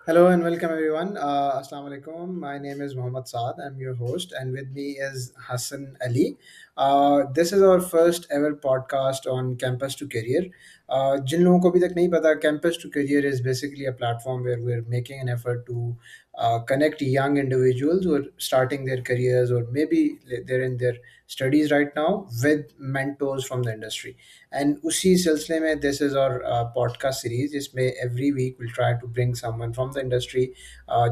Hello and welcome everyone. Assalamu alaikum. My name is Mohammad Saad. I'm your host, and with me is Hassan Ali. This is our first ever podcast on Campus to Career. जिन लोगों को अभी तक नहीं पता, Campus to Career is basically a platform where we're making an effort to connect young individuals who are starting their careers or maybe they're in their studies right now with mentors from the industry. And उसी सिलसिले में this is our podcast series जिसमें every week will try to bring someone from the industry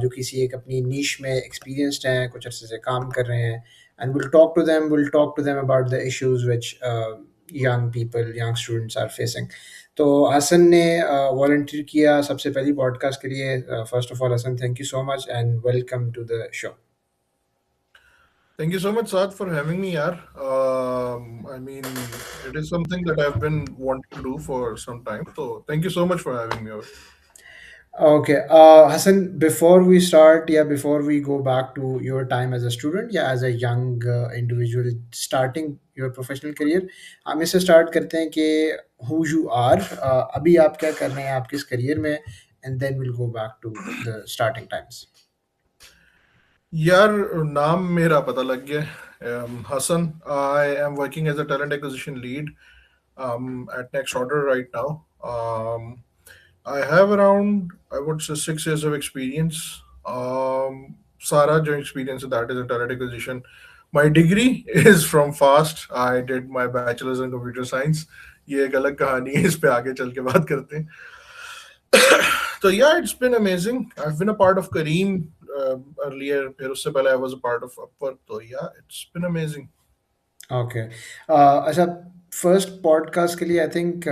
जो किसी एक अपनी नीश में experienced हैं, कुछ अरसे से काम कर रहे हैं, and will talk to them about the issues which young people, young students are facing. तो हसन ने वॉलंटियर किया सबसे पहली पॉडकास्ट के लिए. First of all Hasan, thank you so much and welcome to the show. Thank you so much, Saad, for having me here. I mean, it is something that I've been wanting to do for some time. So, thank you so much for having me over. Okay, Hassan, before we start, yeah, before we go back to your time as a student, yeah, as a young individual starting your professional career, हम इससे start करते हैं कि who you are, अभी आप क्या कर रहे हैं आप किस career में, and then we'll go back to the starting times. यार नाम मेरा पता लग गया. Hassan, I am working as a talent acquisition lead at Next Order right now. I have around, I would say, 6 years of experience. Sara जो experience that is in talent acquisition. My degree is from FAST. I did my bachelor's in computer science. ये एक अलग कहानी है, इस पे आगे चल के बात करते हैं. So yeah, it's been amazing. I've been a part of Kareem earlier. फिर उससे पहले I was a part of Upwork. So yeah, it's been amazing. Okay. अच्छा, फर्स्ट पॉडकास्ट के लिए आई थिंक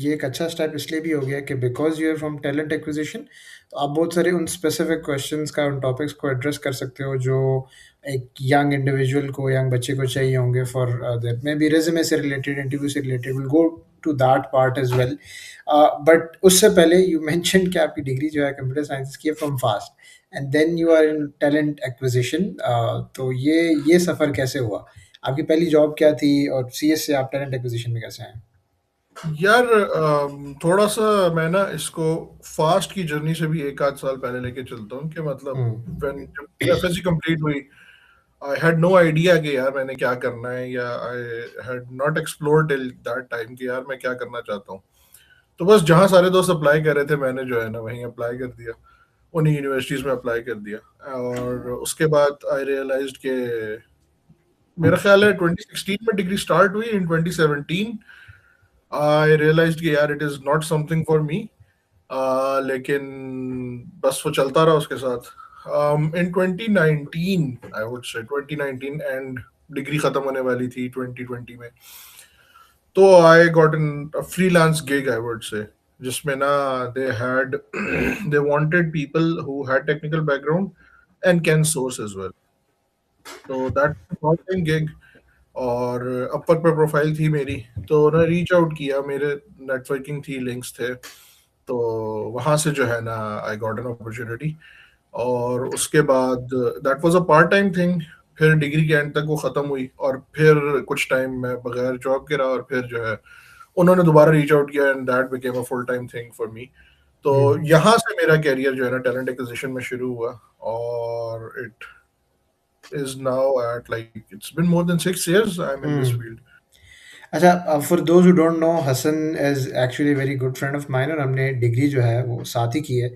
ये एक अच्छा स्टेप इसलिए भी हो गया कि because you are from talent acquisition, तो आप बहुत सारे उन स्पेसिफिक क्वेश्चंस का, उन टॉपिक्स को एड्रेस कर सकते हो जो एक यंग इंडिविजुअल को, यंग बच्चे को चाहिए होंगे for that maybe resume से रिलेटेड, इंटरव्यू से related. Will go to that part as well. But उससे पहले यू मैंशन कि आपकी डिग्री जो है कंप्यूटर साइंस की है from FAST, and then you are in talent acquisition. तो ये सफ़र कैसे हुआ? आपकी पहली जॉब क्या थी और सीएस से आप टैलेंट एक्विजिशन में कैसे आए? यार थोड़ा सा मैं ना इसको फास्ट की जर्नी से भी एक आध साल पहले लेके चलता हूँ कि मतलब हम्म. when जब एफएससी कंप्लीट हुई, आई हैड नो आइडिया कि यार मैंने क्या करना है, या I had not explore till that time कि यार मैं क्या करना चाहता हूँ. तो बस जहाँ सारे दोस्त अप्लाई कर रहे थे, मैंने जो है ना वहीं अप्लाई कर दिया, उन्हीं यूनिवर्सिटीज में अप्लाई कर दिया. और उसके बाद आई रियलाइज्ड कि मेरा ख्याल है 2016 में डिग्री स्टार्ट हुई. इन 2017 आई रियलाइज्ड कि यार it is not something for me. लेकिन बस वो चलता रहा उसके साथ. इन 2019, आई वुड से 2019 एंड डिग्री खत्म होने वाली थी 2020 में. तो I got in freelance gig, I would say, जिसमें ना they had they wanted people who had technical background and can source as well. तो दैट पार्ट टाइम गिग. और अपवर्क पे प्रोफाइल थी मेरी, तो उन्होंने रीच आउट किया, मेरे नेटवर्किंग थी, लिंक्स थे, तो वहाँ से जो है ना आई गॉट एन अपॉर्चुनिटी. और उसके बाद that was a part time thing. फिर डिग्री के एंड तक वो ख़त्म हुई, और फिर कुछ टाइम मैं बगैर जॉब के रहा, और फिर जो है उन्होंने दोबारा रीच आउट किया and that became a full time thing for me. तो हम्म. यहाँ से मेरा कैरियर जो है ना टैलेंट एक्विजिशन में शुरू हुआ, और it is now at, like, it's been more than 6 years I'm in this hmm. field. अच्छा, for those who don't know, Hasan is actually very good friend of mine और हमने डिग्री जो है वो साथ ही की है.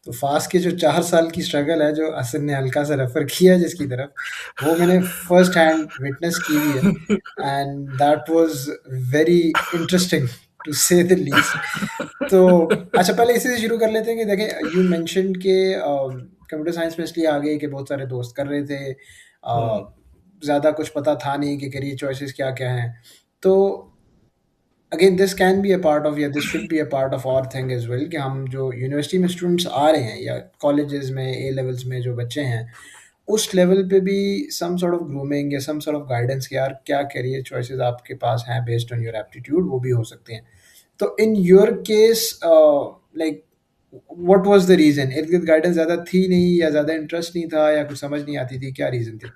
तो फास्ट की जो 4 साल की स्ट्रगल है जो हसन ने हल्का सा रेफर किया है जिसकी तरफ, वो मैंने फर्स्ट हैंड विटनेस की हुई है, and that was very interesting to say the least. तो अच्छा, पहले इसी से शुरू कर लेते हैं कि देखें, यू मेंशन्ड के कंप्यूटर साइंस में इसलिए आ गए कि बहुत सारे दोस्त कर रहे थे, Hmm. ज़्यादा कुछ पता था नहीं कि करियर चॉइसेस क्या क्या हैं. तो again this can be a part of, या this should be a part of our thing as well, कि हम जो यूनिवर्सिटी में स्टूडेंट्स आ रहे हैं या कॉलेजेस में ए लेवल्स में जो बच्चे हैं, उस लेवल पे भी सम सॉर्ट ऑफ ग्रूमिंग या सम सॉर्ट ऑफ गाइडेंस कि यार क्या करियर चॉइसेस आपके पास हैं बेस्ड ऑन योर एप्टीट्यूड, वो भी हो सकते हैं. तो in your case, like what was the reason? इर्द गिर्द गाइडेंस ज़्यादा थी नहीं, या ज़्यादा इंटरेस्ट नहीं था, या कुछ समझ नहीं आती थी, क्या रीज़न थी?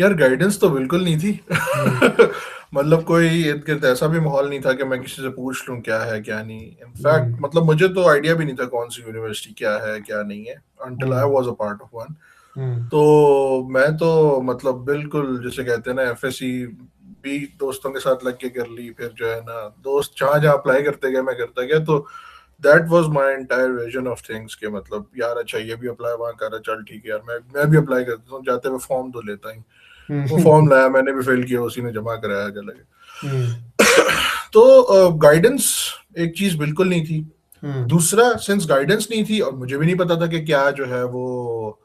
यार गाइडेंस तो बिल्कुल नहीं थी. हम्म. मतलब कोई इर्द गिर्द ऐसा भी माहौल नहीं था कि मैं किसी से पूछ लूं क्या है क्या नहीं। इनफैक्ट हम्म। मतलब मुझे तो आइडिया भी नहीं था कौन सी यूनिवर्सिटी क्या है क्या नहीं है, until I hmm. was a part of one। हम्म। तो मैं तो मतलब बिल्कुल जिसे कहते हैं ना एफएससी भी दोस्तों के साथ लग के कर ली, फिर जो है ना दोस्त जहाँ जहाँ अप्लाई करते गए मैं करता गया। तो that was my entire vision of things के मतलब यार अच्छा ये भी अप्लाई वहाँ कर रहा है, चल ठीक है यार मैं भी अप्लाई करता हूँ, जाते हुए फॉर्म तो लेता ही। वो फॉर्म हम्म। लाया, मैंने भी फिल किया, उसी ने जमा कराया चले हम्म। गए। तो गाइडेंस एक चीज बिल्कुल नहीं थी। हम्म। दूसरा, सिंस गाइडेंस नहीं थी और मुझे भी नहीं पता था कि क्या जो है वो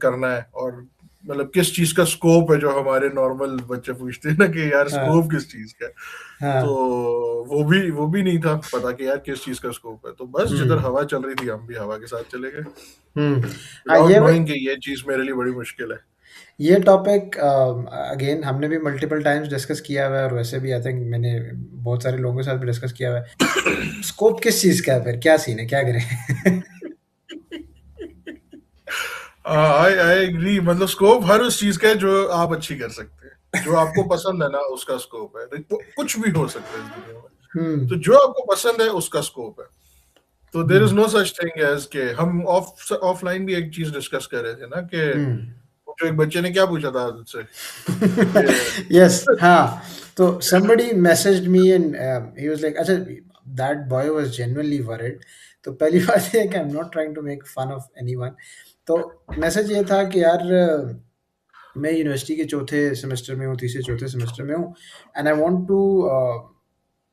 करना है, और मतलब किस चीज का स्कोप है, जो हमारे नॉर्मल बच्चे पूछते हैं ना कि यार हाँ। स्कोप किस चीज का है। तो हाँ। वो भी नहीं था पता कि यार किस चीज का स्कोप है। तो बस जिधर हम्म। हवा चल रही थी हम भी हवा के साथ चले गए, हम्म। हाँ, विदाउट नोइंग कि ये चीज मेरे लिए बड़ी मुश्किल है। ये टॉपिक अगेन हमने भी मल्टीपल टाइम्स डिस्कस किया हुआ है, और वैसे भी आई थिंक मैंने बहुत सारे लोगों के साथ भी डिस्कस किया हुआ है। स्कोप किस चीज़ का है, फिर क्या सीन है, क्या करें? आई आई एग्री, मतलब स्कोप हर उस चीज का है जो आप अच्छी कर सकते हैं, जो आपको पसंद है ना उसका स्कोप है। कुछ भी हो सकता है इस दुनिया में, हम्म। तो जो आपको पसंद है उसका स्कोप है। तो there is hmm. No such thing as के हम ऑफलाइन भी एक चीज डिस्कस कर रहे थे ना कि हम्म। जो एक बच्चे ने क्या पूछा था तुझसे कि यस, हाँ। तो somebody messaged me and he was like, अच्छा, that boy was genuinely worried। तो पहली बात ये है कि I'm not trying to make fun of anyone। तो मैसेज ये था कि यार मैं यूनिवर्सिटी के चौथे सेमेस्टर में हूँ, तीसरे चौथे सेमेस्टर में हूँ, and I want to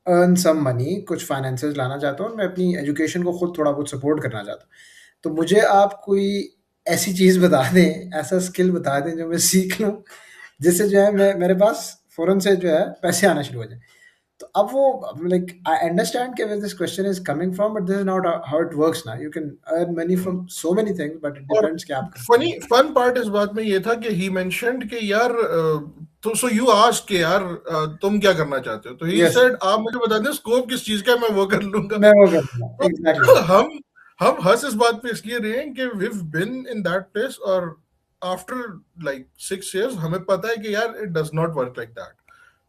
earn some money, कुछ फाइनेंसेस लाना चाहता हूँ और मैं अपनी एजुकेशन को खुद थोड़ा बहुत सपोर्ट करना चाहता हूँ। तो मुझे आप कोई ऐसी चीज़ बता दें, ऐसा स्किल बता दें जो मैं सीख लूँ, जिससे जो है मैं मेरे पास फ़ौरन से जो है पैसे आना शुरू हो जाए। तो अब वो लाइक आई अंडरस्टैंड कि where this question is coming from, but this is not how it works ना। You can earn money from so many things, but it और डिपेंड्स कि आप करते फनी क्या हैं। फन पार्ट इस बात में ये था कि ही मेंशन्ड कि यार तो सो यू आस्क्ड कि यार तुम क्या करना चाहते हो, तो ही यस, सेड आप मुझे बता दें स्कोप किस चीज का है, मैं वो कर लूंगा। मैं वो करूँगा, तो एग्ज़ैक्टली। हम हंस इस बात पे इसलिए रहे हैं कि we been in that place, और आफ्टर लाइक 6 years हमें पता है कि यार it does not work like that.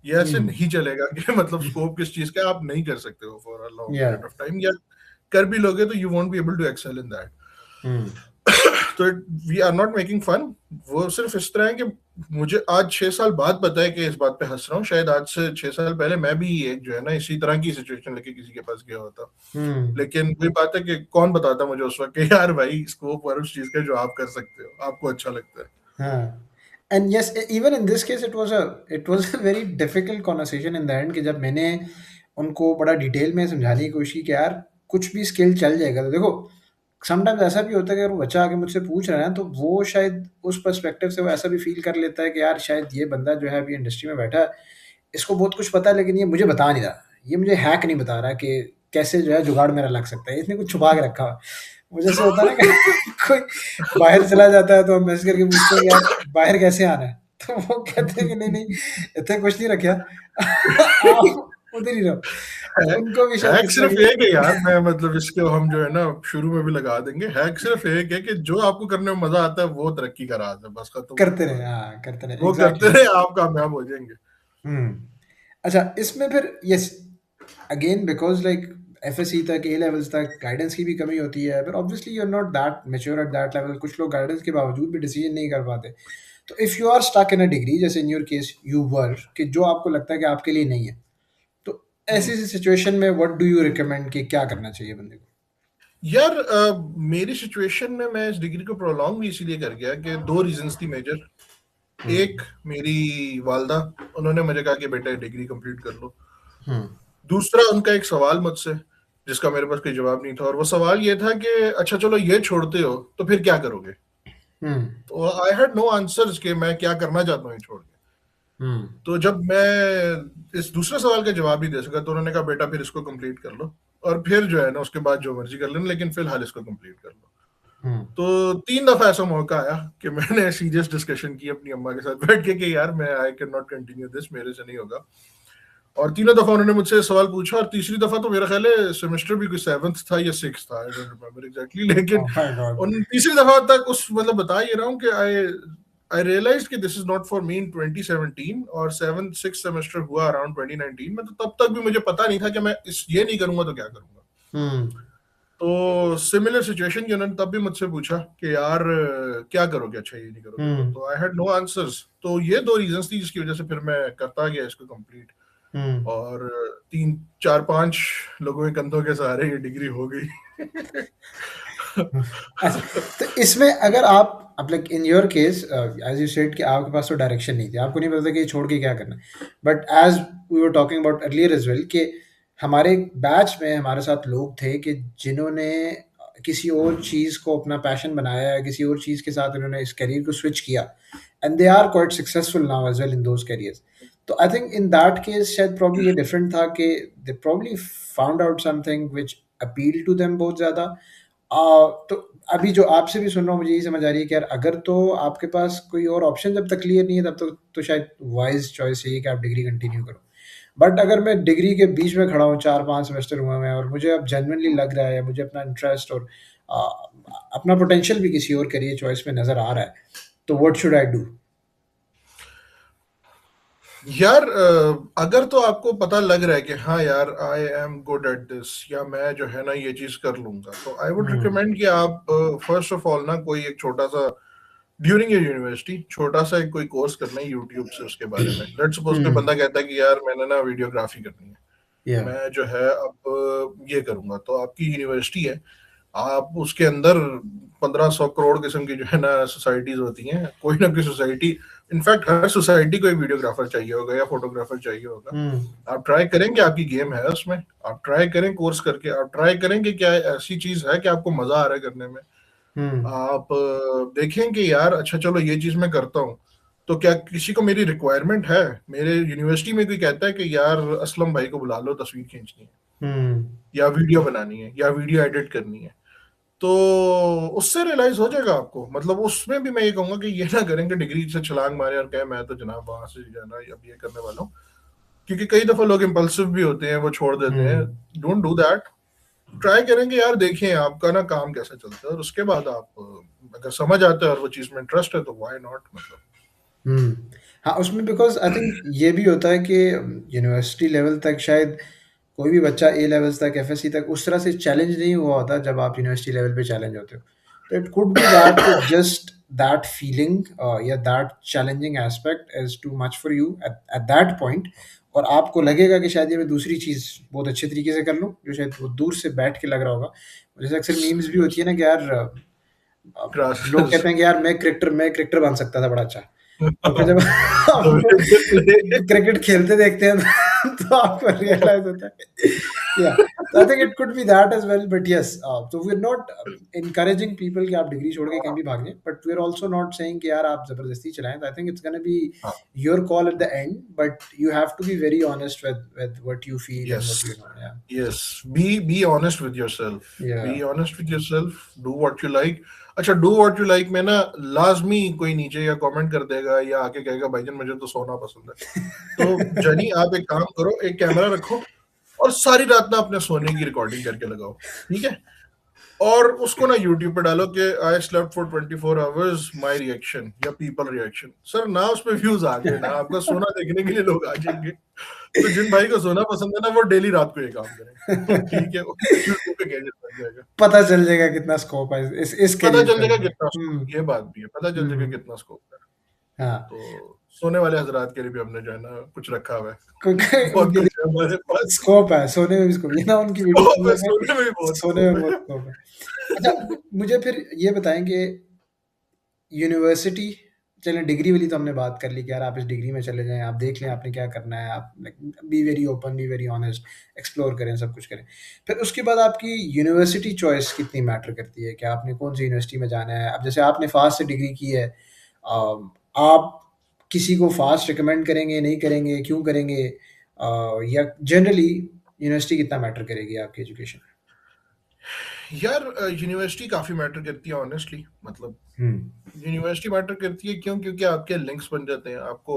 ये ऐसे हुँ, नहीं चलेगा कि मतलब स्कोप किस चीज का है, आप नहीं कर सकते हो फॉर अ लॉन्ग या पीरियड ऑफ टाइम, या कर भी लोगे तो you won't be able to excel in that. Hmm, तो we are not making fun. वो सिर्फ इस तरह है कि मुझे आज 6 साल बाद पता है कि इस बात पे हंस रहा हूँ, शायद आज से 6 साल पहले मैं भी एक जो है ना इसी तरह की सिचुएशन लेके किसी के पास गया होता। हुँ, लेकिन वही बात है कि कौन बताता मुझे उस वक्त कि यार भाई स्कोप और उस चीज का जो आप कर सकते हो आपको अच्छा लगता है। हाँ। And yes, even in this case it was a very difficult conversation in the end, कि जब मैंने उनको बड़ा डिटेल में समझाने की कोशिश की कि यार कुछ भी स्किल चल जाएगा। तो देखो, समटाइम्स ऐसा भी होता है कि अगर वो बच्चा आके मुझसे पूछ रहा है ना, तो वो शायद उस पर्सपेक्टिव से वो ऐसा भी फ़ील कर लेता है कि यार शायद ये बंदा जो है अभी इंडस्ट्री में बैठा है, इसको बहुत कुछ पता है, लेकिन ये मुझे बता नहीं रहा। ये मुझे हैक नहीं बता रहा कि कैसे जो है जुगाड़ मेरा लग सकता है। इसने कुछ छुपा के रखा हुआ है। वो जैसे होता है ना कि कोई बाहर चला जाता है तो हम मैसेज करके पूछते हैं कि यार बाहर कैसे आना है? तो वो कहते हैं कि नहीं, नहीं, इत्थे कुछ नहीं रखा। आप उधर ही रहो। तो उनको भी शायद हैक इस सिर्फ तरह एक है यार, की मैं मतलब इसको हम जो है ना शुरू में भी लगा देंगे। हैक सिर्फ एक है कि जो आपको करने में मजा आता है वो तरक्की का राज है, बस खत्म करते बात रहे, वही। हाँ, करते रहे, वो करते एग्ज़ैक्टली। रहे, आप कामयाब हो जाएंगे। हुँ। अच्छा, इसमें फिर yes, again because like FSc तक, ए लेवल्स तक गाइडेंस की भी कमी होती है। फिर obviously you are not that mature at that level. कुछ लोग गाइडेंस के बावजूद भी डिसीजन नहीं कर पाते। तो if you are stuck in a degree, जैसे in your case you were, कि जो आपको लगता है कि आपके लिए नहीं है, तो हम्म। ऐसी सिचुएशन में व्हाट डू यू रिकमेंड कि क्या करना चाहिए बंदे को? यार मेरी सिचुएशन में मैं इस डिग्री को प्रोलॉन्ग भी इसीलिए कर गया कि दो रीजंस थी मेजर। एक, हुँ। मेरी वालदा, उन्होंने मुझे कहा कि बेटा डिग्री कंप्लीट कर लो। हुँ। दूसरा, उनका एक सवाल मुझसे जिसका मेरे पास कोई जवाब नहीं था, और वो सवाल ये था कि अच्छा चलो ये छोड़ते हो तो फिर क्या करोगे। हुँ। तो आई हैड नो आंसर्स कि मैं क्या करना चाहता हूँ ये छोड़ के। हुँ। तो जब मैं इस दूसरे सवाल का जवाब ही दे सका तो उन्होंने कहा बेटा फिर इसको कंप्लीट कर लो, और फिर जो है ना उसके बाद जो मर्जी कर लेना, लेकिन फिलहाल इसको कंप्लीट कर लो। हुँ। तो 3 दफा ऐसा मौका आया कि मैंने सीरियस डिस्कशन की अपनी अम्मा के साथ बैठ के कि यार मैं आई कैन नॉट कंटिन्यू दिस, मेरे से नहीं होगा। और तीनों दफा उन्होंने मुझसे सवाल पूछा, और तीसरी दफा तो मेरा ख्याल है सेमेस्टर भी कोई 7th था या 6th था, आई डोंट रिमेम्बर एग्जैक्टली, लेकिन ओह माय गॉड! उन तीसरी दफा तक उस मतलब बता ये रहा हूँ कि आई आई रियलाइज कि this is not for me in 2017, और 7th 6th सेमेस्टर हुआ अराउंड 2019 में, तो तब तक भी मुझे पता नहीं था कि मैं ये नहीं करूंगा तो क्या करूंगा। हम्म। तो सिमिलर सिचुएशन की उन्होंने तब भी मुझसे पूछा कि यार क्या करोगे, अच्छा ये नहीं करोगे हम्म। तो आई हैड नो आंसर्स। तो ये दो रीजंस थी जिसकी वजह से फिर मैं करता गया इसको कंप्लीट, हम्म। और 3 4 5 लोगों के कंधों के सहारे ये डिग्री हो गई। अच्छा, तो इसमें अगर आप अब like in your case as you said कि आपके पास तो डायरेक्शन नहीं थी, आपको नहीं पता था कि ये छोड़ के क्या करना है, but as we were talking about earlier as well कि हमारे बैच में हमारे साथ लोग थे कि जिन्होंने किसी और चीज़ को अपना पैशन बनाया है, किसी और चीज़ के साथ उन्होंने इस करियर को स्विच किया, and they are quite successful now as well in those careers. तो I think in that case शायद प्रॉब्ली ये डिफरेंट था कि they probably found out something which appeal to them बहुत ज़्यादा। तो अभी जो आपसे भी सुन रहा हूँ मुझे यही समझ आ रही है कि यार अगर तो आपके पास कोई और ऑप्शन जब तक क्लियर नहीं है तब तक तो शायद वाइज चॉइस यही है कि आप डिग्री कंटिन्यू करो। बट अगर मैं डिग्री के बीच में खड़ा हूँ, 4 5 सेमेस्टर हुए हैं और मुझे अब जेन्युइनली लग रहा है, मुझे अपना इंटरेस्ट और आ, अपना पोटेंशियल भी किसी और करियर चॉइस में नजर आ रहा है, तो व्हाट शुड आई डू? यार अगर तो आपको पता लग रहा है कि हाँ यार I am good at this, या मैं जो है ना ये चीज कर लूंगा, तो आई वुड हम्म। रिकमेंड कि आप फर्स्ट ऑफ ऑल ना कोई एक छोटा सा ड्यूरिंग योर यूनिवर्सिटी छोटा सा एक कोई कोर्स करना है यूट्यूब से उसके बारे में। लेट्स सपोज कोई हम्म। बंदा कहता है कि यार मैंने ना वीडियोग्राफी करनी है, या। मैं जो है अब ये करूंगा, तो आपकी यूनिवर्सिटी है, आप उसके अंदर 1500 करोड़ किस्म की जो है ना सोसाइटीज होती हैं, कोई ना कोई सोसाइटी, इनफैक्ट हर सोसाइटी को एक वीडियोग्राफर चाहिए होगा या फोटोग्राफर चाहिए होगा। हम्म। आप ट्राई करेंगे, आपकी गेम है उसमें, आप ट्राई करें कोर्स करके, आप ट्राई करेंगे क्या ऐसी चीज है कि आपको मजा आ रहा है करने में। हम्म। आप देखेंगे यार अच्छा चलो ये चीज मैं करता हूँ, तो क्या किसी को मेरी रिक्वायरमेंट है, मेरे यूनिवर्सिटी में कोई कहता है कि यार असलम भाई को बुला लो तस्वीर खींचनी है, हम्म। या वीडियो बनानी है, या वीडियो एडिट करनी है, तो उससे रियलाइज हो जाएगा आपको। मतलब उसमें भी मैं ये कहूंगा कि ये ना करें कि डिग्री से छलांग मारे और कहे मैं तो जनाब वहां से जाना अब ये करने वाला हूँ, क्योंकि कई दफा लोग इम्पल्सिव भी होते हैं, वो छोड़ देते हैं। Hmm. Don't do that. Try करेंगे यार, देखें आपका ना काम कैसा चलता है, और उसके बाद आप अगर समझ आता है और वो चीज में इंटरेस्ट है तो व्हाई नॉट, मतलब। हुँ। हाँ, उसमें बिकॉज़ आई थिंक ये भी होता है कि यूनिवर्सिटी लेवल तक शायद कोई भी बच्चा ए लेवल्स तक, एफएससी तक उस तरह से चैलेंज नहीं हुआ होता जब आप यूनिवर्सिटी लेवल पे चैलेंज होते हो। तो इट कुड बी दैट कि जस्ट दैट फीलिंग या that challenging aspect is too much for you at at that point, और आपको लगेगा कि शायद ये मैं दूसरी चीज़ बहुत अच्छे तरीके से कर लूँ, जो शायद वो दूर से बैठ के लग रहा होगा। जैसे अक्सर मीम्स भी होती है ना कि यार लोग क्लासेस। कहते हैं कि यार मैं क्रिकेटर बन सकता था बड़ा अच्छा। तो फिर जब आपको क्रिकेट खेलते देखते हैं तो आपको रियलाइज होता है या, तो I think it could be that as well, but yes, तो we are not encouraging people कि आप डिग्री छोड़ के कहीं भी भाग जाएं, but we are also not saying कि यार आप जबरदस्ती चलाएं। I think it's gonna be your call at the end, but you have to be very honest with what you feel and Yes, what you know. या। yes. Be honest with yourself. या। Be honest with yourself. Do what you like. अच्छा, do what you like में ना लाजमी कोई नीचे या comment कर देगा या आके कहेगा भाईजान मुझे तो सोना पसंद है। तो जानी आप एक काम करो, एक कैमरा रखो और सारी रात ना अपने सोने की रिकॉर्डिंग करके लगाओ, ठीक है? और उसको ना यूट्यूब पे डालो कि I slept for 24 hours, my reaction या पीपल रिएक्शन। सर ना उस पर व्यूज आ गए ना आपका सोना देखने के लिए लोग आ जाएंगे। तो जिन भाई को सोना पसंद है ना वो डेली रात को ये काम करें। ठीक है, यूट्यूब पे कैरियर बन जाएगा। पता चल जाएगा कितना स्कोप है इस पता करियर चल पे। जाएगा कितना स्कोप, हम्म। ये बात भी है, पता चल जाएगा हम्म। कितना स्कोप है। हाँ। तो सोने वाले हजरात के लिए भी हमने जो है ना कुछ रखा हुआ है। क्योंकि बहुत उनके कुछ है लिए हमारे पास। स्कोप है, सोने में भी स्कोप, ये ना उनकी वीडियो स्कोप है, में सोने में भी बहुत सोने में स्कोप बहुत है। स्कोप है। अच्छा, मुझे फिर ये बताएं कि यूनिवर्सिटी, चलें डिग्री वाली तो हमने बात कर ली कि यार आप इस डिग्री में चले जाएं, आप देख लें आपने क्या करना है, आप be very open, B very honest, explore करें, सब कुछ करें। फिर उसके बाद आपकी यूनिवर्सिटी चॉइस कितनी मैटर करती है कि आपने कौन सी यूनिवर्सिटी में जाना है। अब जैसे आपने फास्ट से डिग्री की है, आप किसी को फास्ट रिकमेंड करेंगे, नहीं करेंगे, क्यों करेंगे, या जनरली यूनिवर्सिटी कितना मैटर करेगी आपकी एजुकेशन यार यूनिवर्सिटी काफी मैटर करती है ऑनेस्टली, मतलब में? यूनिवर्सिटी मैटर करती है क्यों, क्योंकि आपके लिंक्स बन जाते हैं, आपको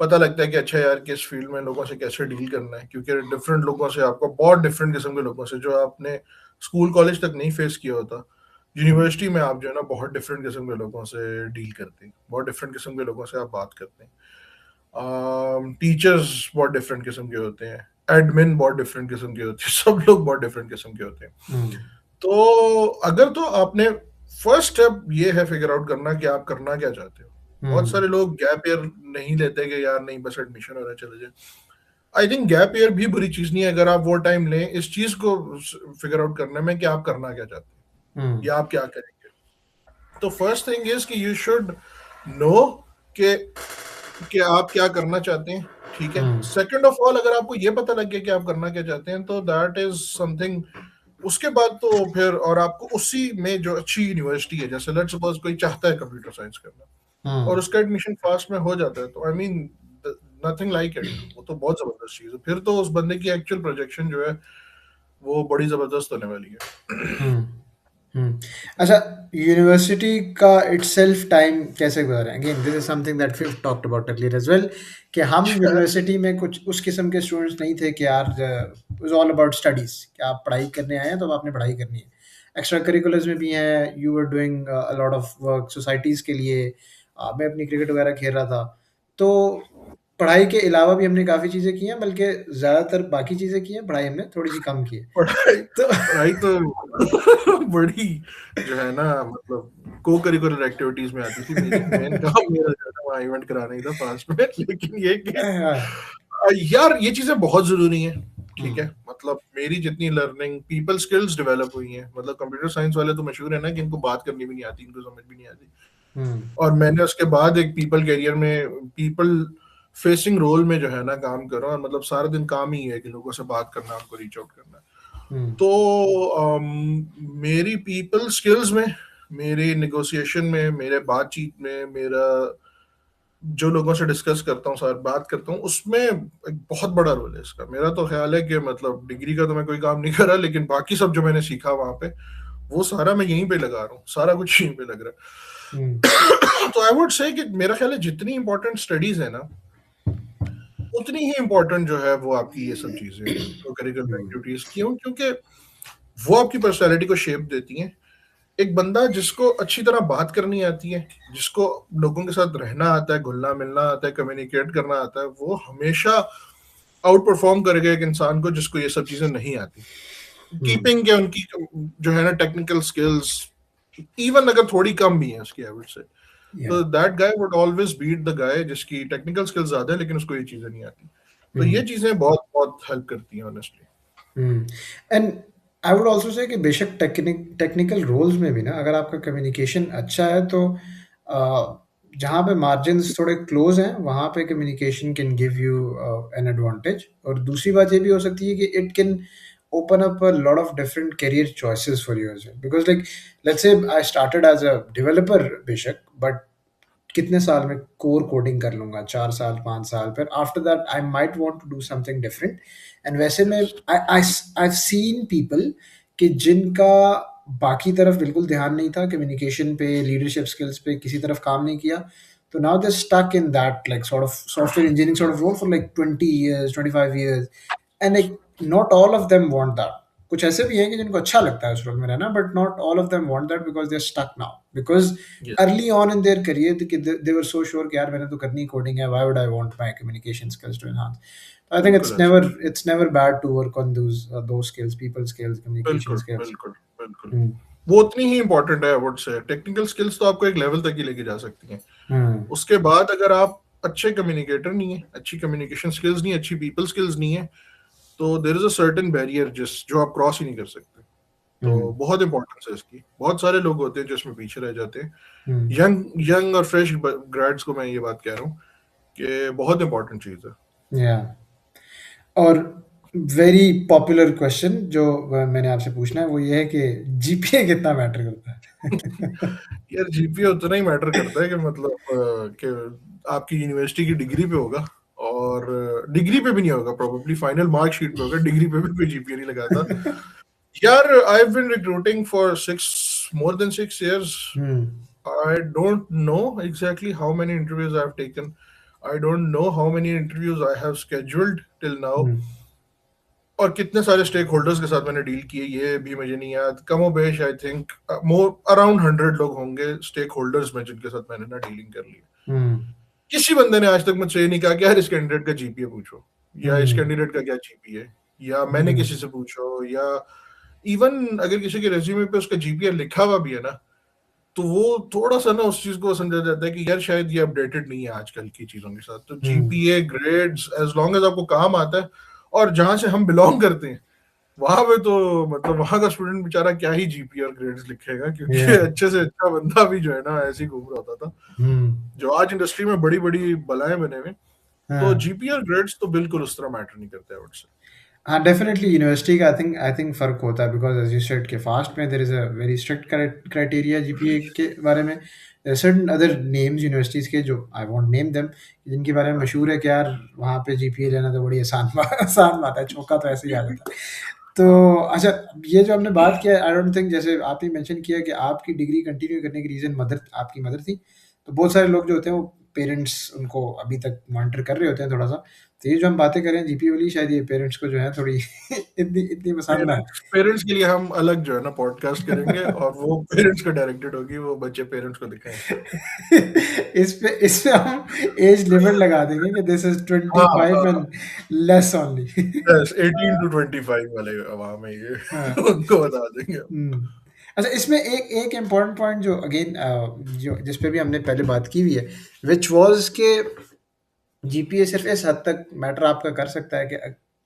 पता लगता है कि अच्छा यार किस फील्ड में लोगों से कैसे डील करना है, क्योंकि डिफरेंट लोगों से आपको बहुत डिफरेंट किस्म के लोगों से जो आपने स्कूल कॉलेज तक नहीं फेस किया होता, यूनिवर्सिटी में आप जो है ना बहुत डिफरेंट किस्म के लोगों से डील करते हैं, बहुत डिफरेंट किस्म के लोगों से आप बात करते हैं। टीचर्स बहुत डिफरेंट किस्म के होते हैं, एडमिन बहुत डिफरेंट किस्म के होते हैं, सब लोग बहुत डिफरेंट किस्म के होते हैं। हम्म। तो अगर तो आपने फर्स्ट स्टेप ये है फिगर आउट करना कि आप करना क्या चाहते हो। बहुत हम्म। सारे लोग गैप ईयर नहीं लेते कि यार नहीं बस एडमिशन हो रहा है चले जाए। आई थिंक गैप ईयर भी बुरी चीज नहीं है अगर आप वो टाइम लें इस चीज को फिगर आउट करने में कि आप करना क्या चाहते हैं हम्म। या आप क्या करेंगे। तो फर्स्ट थिंग इज कि यू शुड नो कि आप क्या करना चाहते हैं। ठीक है, हम्म। सेकंड ऑफ ऑल अगर आपको ये पता लग गया कि आप करना क्या चाहते हैं तो दैट इज समथिंग। उसके बाद तो फिर और आपको उसी में जो अच्छी यूनिवर्सिटी है, जैसे लेट्स सपोज कोई चाहता है कंप्यूटर साइंस करना और हम्म। उसका एडमिशन फास्ट में हो जाता है तो I mean nothing like it, वो तो बहुत जबरदस्त चीज है। फिर तो उस बंदे की एक्चुअल प्रोजेक्शन जो है वो बड़ी जबरदस्त होने वाली है। हम्म। हम्म। अच्छा, यूनिवर्सिटी का इटसेल्फ टाइम कैसे गुजारा? Again this is something that we talked about earlier as well, कि हम यूनिवर्सिटी में कुछ उस किस्म के स्टूडेंट्स नहीं थे कि यार इज ऑल अबाउट स्टडीज, कि आप पढ़ाई करने आए हैं तो अब आपने पढ़ाई करनी है। एक्स्ट्रा करिकुलर्स में भी हैं, you were doing a lot of work societies के लिए। मैं अपनी क्रिकेट वगैरह खेल रहा था। तो पढ़ाई के अलावा भी हमने काफ़ी चीज़ें की हैं, बल्कि ज़्यादातर बाकी चीज़ें की हैं, पढ़ाई हमने थोड़ी सी कम की है। पढ़ाई तो पढ़ाई तो बड़ी जो है ना मतलब को करिकुलर एक्टिविटीज में आती थी। मेरी मेन काम मेरा जो था वहाँ इवेंट कराना ही था फास्ट में। लेकिन ये कि हाँ। यार ये चीजें बहुत जरूरी हैं। ठीक है, हुँ। मतलब मेरी जितनी लर्निंग पीपल स्किल्स डेवलप हुई हैं, मतलब कंप्यूटर साइंस वाले तो मशहूर है ना कि इनको बात करनी भी नहीं आती, इनको समझ भी नहीं आती। हुँ। और मैंने उसके बाद एक पीपल कैरियर में पीपल फेसिंग रोल में जो है ना काम करा, और मतलब सारा दिन काम ही है कि लोगों से बात करना, उनको रीच आउट करना। हुँ। तो मेरी पीपल स्किल्स में, मेरी नेगोशिएशन में, मेरे बातचीत में, मेरा जो लोगों से डिस्कस करता हूँ सर बात करता हूँ उसमें एक बहुत बड़ा रोल है इसका। मेरा तो ख्याल है कि मतलब डिग्री का तो मैं कोई काम नहीं करा, लेकिन बाकी सब जो मैंने सीखा वहां पे वो सारा मैं यहीं पे लगा रहा हूँ, सारा कुछ यहीं पे लग हुँ। रहा है। तो आई वुड से कि मेरा ख्याल है जितनी इंपॉर्टेंट स्टडीज है ना उतनी ही इम्पोर्टेंट जो है वो आपकी ये सब चीजें हैं, को करिकुलर हुँ। एक्टिविटीज। क्यों? क्योंकि वो आपकी पर्सनैलिटी को शेप देती हैं। एक बंदा जिसको अच्छी तरह बात करनी आती है, जिसको लोगों के साथ रहना आता है, घुलना मिलना आता है, कम्युनिकेट करना आता है, वो हमेशा आउट परफॉर्म करेगा एक इंसान को जिसको ये सब चीजें नहीं आती। हुँ। कीपिंग के उनकी जो है ना टेक्निकल स्किल्स इवन अगर थोड़ी कम भी है उसकी, आई वुड से, या। तो that guy would always beat the guy जिसकी टेक्निकल स्किल्स ज्यादा है लेकिन उसको ये चीजें नहीं आती। तो हुँ। ये चीजें बहुत बहुत हेल्प करती हैं honestly. Hmm. And I would also say कि बेशक टेक्निकल रोल्स में भी ना, अगर आपका कम्युनिकेशन अच्छा है तो जहाँ पे मार्जिन्स थोड़े क्लोज़ हैं, वहाँ पे communication can give you an advantage. और दूसरी बात ये भी हो सकती है कि it can open up a lot of different career choices for you as well. Because like let's say I started as a developer बेशक, बट कितने साल में कोर कोडिंग कर लूँगा, 4 साल, 5 साल, फिर after that I might want to do something different. And वैसे में yes, I have seen people कि जिनका बाकी तरफ बिल्कुल ध्यान नहीं था, कम्युनिकेशन पे, लीडरशिप स्किल्स पे किसी तरफ काम नहीं किया, तो now they stuck in that like sort of software engineering sort of role for like 20 years, 25 years. And like not all of them want that. कुछ ऐसे भी हैं कि जिनको अच्छा लगता है उस रोल में रहना, but not all of them want that because they are stuck now. Because yes, early on in their career they were so sure कि यार मैंने तो करनी कोडिंग है, why would I want my communication skills to enhance? I think बिल्कुल ऐसा, it's never bad to work on those skills, people skills, communication बिल्कुल skills. बिल्कुल बिल्कुल। Hmm. वो उतनी ही इंपॉर्टेंट है, आई वुड से। टेक्निकल स्किल्स तो आपको एक लेवल तक ही लेके जा सकती हैं। Hmm. उसके बाद अगर आप अच्छे कम्युनिकेटर नहीं है, अच्छी कम्युनिकेशन स्किल्स नहीं, अच्छी पीपल स्किल्स नहीं है, तो there is a certain barrier जो आप क्रॉस ही नहीं कर सकते। तो Hmm. बहुत इंपॉर्टेंस है इसकी। बहुत सारे लोग होते हैं जो इसमें पीछे रह जाते हैं। Hmm. यंग यंग और फ्रेश ग्रेड्स को मैं ये बात कह रहा हूँ कि बहुत इंपॉर्टेंट चीज है। Yeah. और वेरी पॉपुलर क्वेश्चन जो मैंने आपसे पूछना है वो ये है कि जीपीए कितना मैटर करता है? यार जीपीए उतना ही मैटर करता है कि मतलब कि आपकी यूनिवर्सिटी की डिग्री पे होगा, और डिग्री पे भी नहीं होगा, प्रोबेबली फाइनल मार्कशीट पे होगा, डिग्री पे भी कोई जीपीए नहीं लगाता। यार I have been recruiting for six more than 6 years. Hmm. I don't know exactly how many interviews I've taken. I don't know how many interviews I have scheduled till now. हम्म। और कितने सारे stake holders के साथ मैंने deal किए ये भी मुझे नहीं याद, कमोबेश आई थिंक मोर अराउंड 100 लोग होंगे स्टेक होल्डर्स में जिनके साथ मैंने ना डीलिंग कर ली। हम्म किसी बंदे ने आज तक मुझसे ये नहीं कहा कि यार इस कैंडिडेट का जीपीए पूछो, या इस हम्म कैंडिडेट का क्या जीपीए, या मैंने हम्म किसी से पूछो, या इवन अगर किसी के रेज्यूमे पे उसका जीपीए लिखा हुआ भी है ना, तो वो थोड़ा सा ना उस चीज को समझा जाता है कि यार शायद ये अपडेटेड नहीं है आजकल की चीजों के साथ। तो hmm GPA grades as long as आपको काम आता है, और जहां से हम बिलोंग करते हैं वहां पे तो मतलब वहां का स्टूडेंट बेचारा क्या ही जीपीए और ग्रेड्स लिखेगा, क्योंकि या अच्छे से अच्छा बंदा भी जो है ना ऐसे ही घूम रहा होता था, हम्म जो आज इंडस्ट्री में बड़ी बड़ी बलाएं बने हुए। तो हाँ जीपीए और ग्रेड्स तो बिल्कुल उस तरह मैटर नहीं करते आई वुड से। हाँ डेफिनेटली यूनिवर्सिटी का आई थिंक फ़र्क होता है बिकॉज एज यू सेड के फास्ट में there is a very strict criteria GPA के बारे में सर्टन अदर नेम्स यूनिवर्सिटीज़ के जो आई वॉन्ट नेम देम जिनके बारे में मशहूर है कि यार वहाँ पे जीपीए लेना तो बड़ी आसान बात आसान बात है चौका तो ऐसे ही आ जाता है तो अच्छा ये जो हमने बात किया आई डोंट थिंक जैसे आप ही मेंशन किया कि आपकी डिग्री कंटिन्यू करने की रीज़न मदर आपकी मदर थी तो बहुत सारे लोग जो होते हैं वो पेरेंट्स उनको अभी तक मॉनिटर कर रहे होते हैं थोड़ा सा तो ये जो हम बातें करें जीपीए वाली शायद ये पेरेंट्स को जो है थोड़ी इतनी इतनी पसंद ना पेरेंट्स पेरेंट्स के लिए हम अलग जो है ना पॉडकास्ट करेंगे, और वो पेरेंट्स को डायरेक्टेड होगी, वो बच्चे पेरेंट्स को दिखाएंगे। है इस पे हम एज लिमिट लगा देंगे कि दिस इज हाँ 25 हाँ, and less only yes 18 to 25 वाले आवाम है ये हाँ उनको बता देंगे हम। हम्म अच्छा इसमें एक एक इम्पॉर्टेंट पॉइंट जो अगेन जो जिस पे भी हमने पहले बात की हुई है विच वाज के जीपीए सिर्फ इस हद तक मैटर आपका कर सकता है कि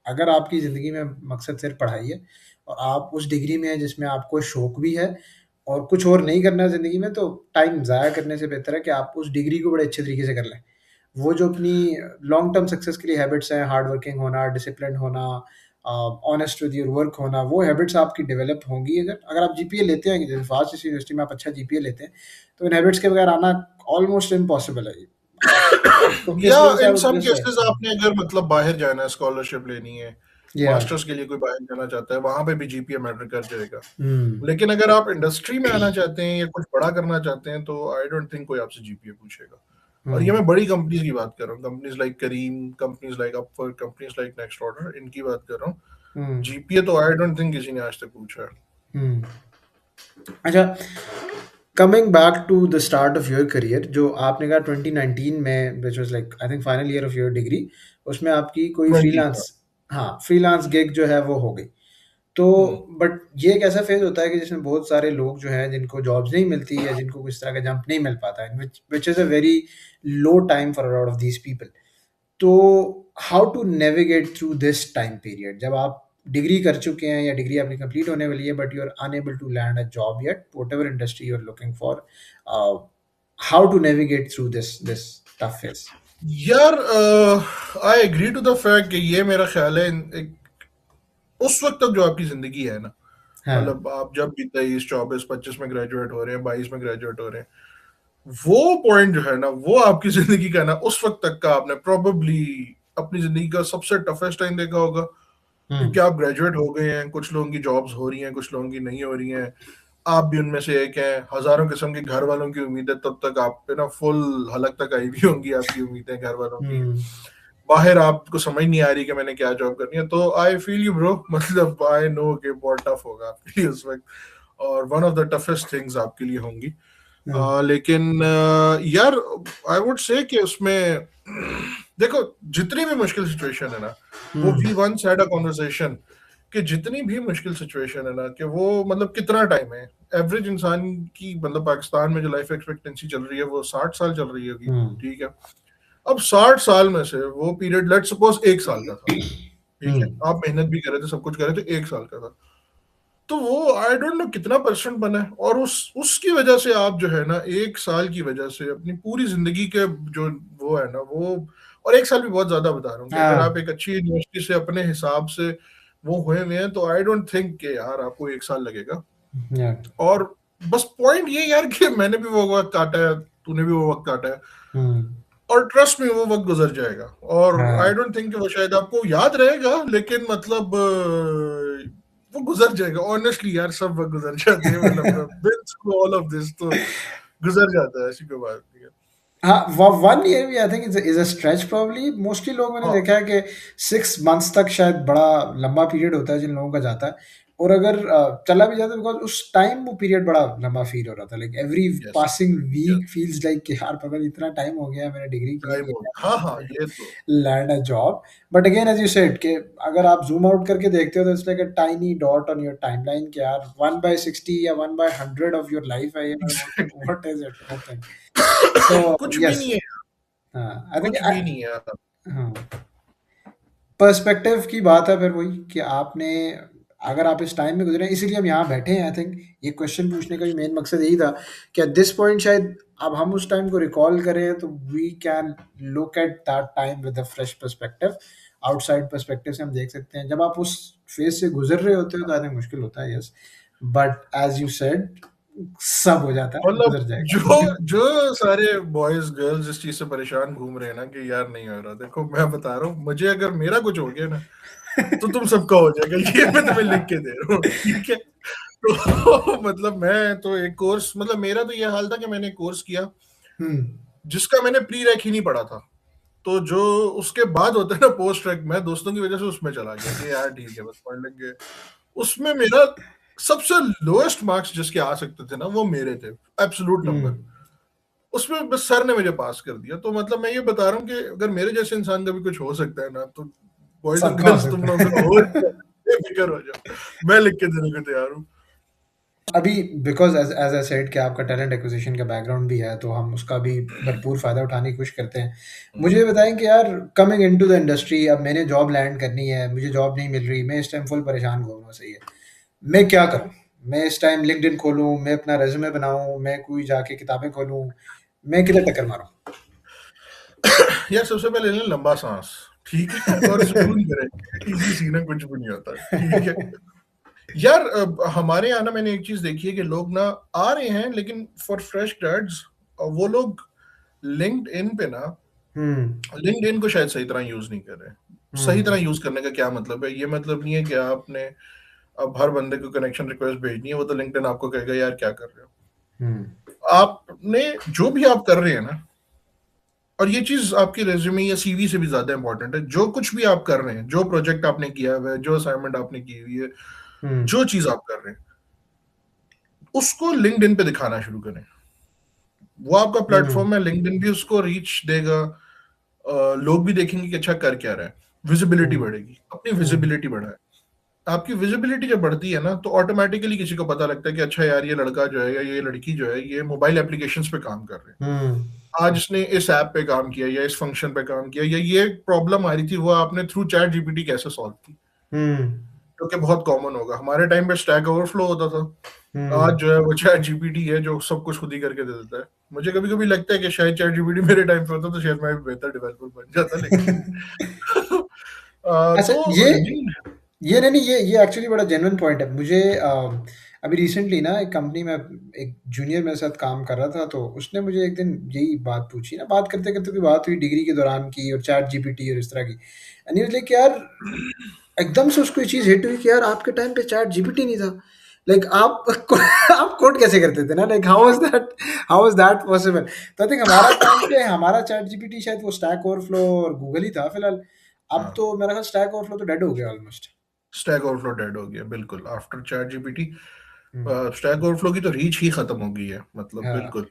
अगर आपकी ज़िंदगी में मकसद सिर्फ पढ़ाई है और आप उस डिग्री में हैं जिसमें आपको शौक भी है और कुछ और नहीं करना है ज़िंदगी में तो टाइम ज़ाया करने से बेहतर है कि आप उस डिग्री को बड़े अच्छे तरीके से कर लें वो जो अपनी लॉन्ग टर्म सक्सेस के लिए हैबिट्स हैं हार्ड वर्किंग होना डिसिप्लिन होना ऑनेस्ट विद योर वर्क होना वो हैबिट्स आपकी डेवलप होंगी अगर अगर आप जीपीए लेते हैं जैसे फास्ट यूनिवर्सिटी में आप अच्छा जीपीए लेते हैं तो इन हैबिट्स के बगैर आना ऑलमोस्ट इम्पॉसिबल है तो या किस वजह से इन आप सम इंटरेस्ट केसेस है आपने अगर मतलब बाहर जाना है, स्कॉलरशिप लेनी है, या मास्टर्स के लिए कोई बाहर जाना चाहता है, वहां पे भी जीपीए मैटर कर जाएगा। हम्म लेकिन अगर आप इंडस्ट्री में आना चाहते हैं या कुछ बड़ा करना चाहते हैं तो आई डोंट थिंक कोई आपसे जीपीए पूछेगा। और ये हम्म मैं बड़ी कंपनीज की बात कर रहा हूँ, companies like Careem, companies like Upwork, companies like Next Order, इनकी बात कर रहा हूँ। हम्म जीपीए तो आई डोंट थिंक किसी ने आज तक पूछा है। हम्म अच्छा coming back to the start of your career जो आपने कहा 2019 में which was like I think final year of your degree उसमें आपकी कोई 20 फ्रीलांस का। हाँ फ्रीलांस गिग जो है वो हो गई तो हम्म। बट ये एक ऐसा फेज होता है कि जिसमें बहुत सारे लोग जो हैं जिनको जॉब्स नहीं मिलती या जिनको किस तरह का जंप नहीं मिल पाता है which is a very low time for a lot of these people तो how to navigate through this time period जब आप डिग्री कर चुके हैं या डिग्री आपकी कंप्लीट होने वाली है but you are unable to land a job yet whatever industry you are looking for how to navigate through this tough phase यार I agree to the fact कि ये मेरा ख्याल है एक उस वक्त तक जो आपकी जिंदगी है ना, हाँ मतलब आप जब भी 23 24 25 में ग्रेजुएट हो रहे हैं, 22 में ग्रेजुएट हो रहे हैं, वो पॉइंट जो है ना वो आपकी जिंदगी का ना उस वक्त तक का आपने प्रोबेबली अपनी जिंदगी का सबसे टफेस्ट टाइम देखा होगा, क्योंकि हम्म आप ग्रेजुएट हो गए हैं, कुछ लोगों की जॉब्स हो रही हैं, कुछ लोगों की नहीं हो रही हैं, आप भी उनमें से एक हैं, हजारों किस्म के घर वालों की उम्मीदें तब तक आप पे ना फुल हलक तक आई हुई होंगी, आपकी उम्मीदें घर वालों की, हम्म बाहर आपको समझ नहीं आ रही कि मैंने क्या जॉब करनी है। तो आई फील यू ब्रो मतलब आई नो कि बहुत टफ होगा आपके लिए उस वक्त, और one of the toughest things आपके लिए होंगी। हम्म लेकिन यार आई वुड से कि उसमें देखो जितनी भी मुश्किल सिचुएशन है ना, वो we hmm once had a conversation कि जितनी भी मुश्किल सिचुएशन है ना, कि वो मतलब कितना टाइम है एवरेज इंसान की, मतलब पाकिस्तान में जो लाइफ एक्सपेक्टेंसी चल रही है वो 60 साल चल रही होगी, हम्म ठीक है। अब 60 साल में से वो पीरियड लेट सपोज 1 साल का था, ठीक है, हम्म आप मेहनत भी कर रहे थे, सब कुछ कर रहे थे, 1 साल का था, तो वो आई डोंट नो कितना परसेंट बना है, और उसकी वजह से आप जो है ना 1 साल की वजह से अपनी पूरी जिंदगी के जो वो है ना वो, और 1 साल भी बहुत ज्यादा बता रहा हूँ कि अगर आप हाँ एक अच्छी यूनिवर्सिटी से अपने हिसाब से वो हुए हुए हैं तो आई डोंट थिंक कि यार आपको 1 साल लगेगा। या और बस पॉइंट ये यार कि मैंने भी वो वक्त काटा है, तूने भी वो वक्त काटा है, हम्म और ट्रस्ट में वो वक्त गुजर जाएगा, और आई हाँ डोंट थिंक कि वो शायद आपको याद रहेगा, लेकिन मतलब वो गुजर जाएगा। ऑनेस्टली यार सब वक्त गुजर जाते हैं, मतलब been through all of this तो गुजर जाता है, ऐसी कोई बात नहीं है। हाँ, 1 ईयर भी I think is a stretch probably. Mostly लोग मैंने हाँ, देखा है कि 6 मंथ्स तक शायद बड़ा लंबा पीरियड होता है जिन लोगों का जाता है। और अगर चला भी जाता है, बिकॉज उस टाइम वो पीरियड बड़ा लंबा फील हो रहा था, like every yes, passing yes, week feels like कि यार पता नहीं इतना टाइम हो गया, मैंने डिग्री की टाइम भी हो है, गया। हाँ, हाँ, ये तो land a job. But again as you said कि अगर आप जूम आउट करके देखते हो तो it's like a tiny dot on your timeline कि यार 1/60 या 1/100 ऑफ योर लाइफ है, exactly. What is it nothing. तो कुछ भी यस, नहीं है, हाँ आई थिंक, कुछ भी नहीं है। हाँ, पर्सपेक्टिव की बात है फिर वही कि आपने, अगर आप इस टाइम में गुजरे, इसीलिए हम यहाँ बैठे हैं। आई थिंक ये क्वेश्चन पूछने का भी मेन मकसद यही था कि एट दिस पॉइंट शायद अब हम उस टाइम को रिकॉल करें तो we can look at that time with a fresh perspective. Outside perspective से हम देख सकते हैं, जब आप उस फेज से गुजर रहे होते हो तो आई थिंक मुश्किल होता है, yes. But as you said, सब हो जाता है, मतलब गुजर जो जाएगा। जो सारे बॉयज गर्ल्स इस चीज से परेशान घूम रहे हैं ना कि यार नहीं हो रहा, देखो मैं बता रहा हूँ, मुझे अगर मेरा कुछ हो गया ना तो तुम सबका हो जाएगा। ये मैं तुम्हें लिख के दे रहा हूँ, ठीक है। तो मतलब मैं तो एक कोर्स, मतलब मेरा तो ये हाल था कि मैंने एक कोर्स किया हम्म। जिसका मैंने प्री रैक ही नहीं पढ़ा था। तो जो उसके बाद होता है ना पोस्ट रैक, मैं दोस्तों की वजह से उसमें चला गया कि यार ठीक है बस पढ़ लेंगे। उसमें मेरा सबसे लोएस्ट मार्क्स जिसके आ सकते थे ना वो मेरे थे, एब्सोल्यूट नंबर। हम्म। उसमें बस सर ने मुझे पास कर दिया। तो मतलब मैं ये बता रहा हूँ कि अगर मेरे जैसे इंसान का भी कुछ हो सकता है ना, तो बॉयज एंड सबका हो गर्ल्स तुम सकता लोगों का हो है। जाए, बेफिक्र हो जाओ, मैं लिख के देने को तैयार हूँ। अभी because as as I said कि आपका टैलेंट एक्विजिशन का बैकग्राउंड भी है, तो हम उसका भी भरपूर फ़ायदा उठाने की कोशिश करते हैं। मुझे ये बताएं कि यार, कमिंग इनटू द इंडस्ट्री, अब मैंने जॉब लैंड करनी है, मुझे जॉब नहीं मिल रही, मैं इस टाइम फुल परेशान घूम रहा हूँ, सही है। मैं क्या करूँ? मैं इस टाइम लिंक्डइन खोलूँ, मैं अपना रेज्यूमे बनाऊँ, मैं कोई जाके किताबें खोलूँ, मैं किधर टक्कर मारूँ? यार सबसे पहले लें लंबा सांस, ठीक है, और सुकून करें। इजी सीना कुछ भी नहीं होता, ठीक है। यार हमारे यहाँ ना मैंने एक चीज देखी है कि लोग ना आ रहे हैं, लेकिन फॉर फ्रेश ग्रेड्स वो लोग लिंक्ड इन पे ना, हुँ, लिंक्ड इन को शायद सही तरह यूज नहीं कर रहे। सही तरह हुँ, यूज करने का क्या मतलब है? ये मतलब नहीं है कि आपने अब हर बंदे को कनेक्शन रिक्वेस्ट भेजनी है, वो तो लिंक्डइन आपको कहेगा यार क्या कर रहे हो। हुँ, आपने जो भी आप कर रहे हैं ना, और ये चीज आपके रेज्यूमे या सीवी से भी ज्यादा इंपॉर्टेंट है, जो कुछ भी आप कर रहे हैं, जो प्रोजेक्ट आपने किया हुआ है, जो असाइनमेंट आपने की हुई है, हुँ, जो चीज आप कर रहे हैं, उसको लिंक्डइन पे दिखाना शुरू करें। वो आपका हुँ, प्लेटफॉर्म है, लिंक्डइन भी उसको रीच देगा। लोग भी देखेंगे कि अच्छा कर क्या रहा है, विजिबिलिटी हुँ, बढ़ेगी, अपनी हुँ, विजिबिलिटी बढ़ाए। आपकी विजिबिलिटी जब बढ़ती है ना तो ऑटोमेटिकली किसी को पता लगता है कि अच्छा यार ये लड़का जो है या ये लड़की जो है ये मोबाइल एप्लीकेशंस पे काम कर रहे हैं। हुँ, आज इसने इस ऐप पे काम किया या इस फंक्शन पे काम किया, या ये प्रॉब्लम आ रही थी वो आपने थ्रू चैट जीपीटी कैसे सॉल्व की, हुँ, जो कि बहुत कॉमन होगा। हमारे टाइम पे स्टैक ओवरफ्लो होता था, आज हुँ। जो है वो चैट जीपीटी है जो सब कुछ खुद ही करके दे देता है। मुझे कभी कभी लगता है कि शायद चैट जीपीटी मेरे टाइम पे होता तो शायद मैं भी बेहतर डेवलपर बन जाता, लेकिन अच्छा, तो लिंक्ड। ये नहीं नहीं, ये एक्चुअली बड़ा जेन्युइन पॉइंट है। मुझे अभी रिसेंटली ना एक कंपनी में एक जूनियर मेरे साथ काम कर रहा था, तो उसने मुझे एक दिन यही बात पूछी ना, बात करते करते भी बात हुई डिग्री के दौरान की और चैट जीपीटी और इस तरह की। एंड ही वाज लाइक यार, एकदम से उसको ये चीज़ हिट हुई कि यार आपके टाइम पे चैट जीपीटी नहीं था। लाइक आप आप कोड कैसे करते थे ना, like how was that possible? तो आई थिंक हमारा टाइम पे हमारा चैट जीपीटी शायद वो स्टैक ओवरफ्लो और गूगल ही था फिलहाल। अब हाँ, तो मेरा ख्याल स्टैक ओवरफ्लो तो डेड हो गया ऑलमोस्ट। स्टैक ओवरफ्लो डेड हो गया बिल्कुल आफ्टर चैट जीपीटी। हुँ, स्टैक ओवरफ्लो की तो रीच ही खत्म हो गई है, मतलब हाँ, बिल्कुल।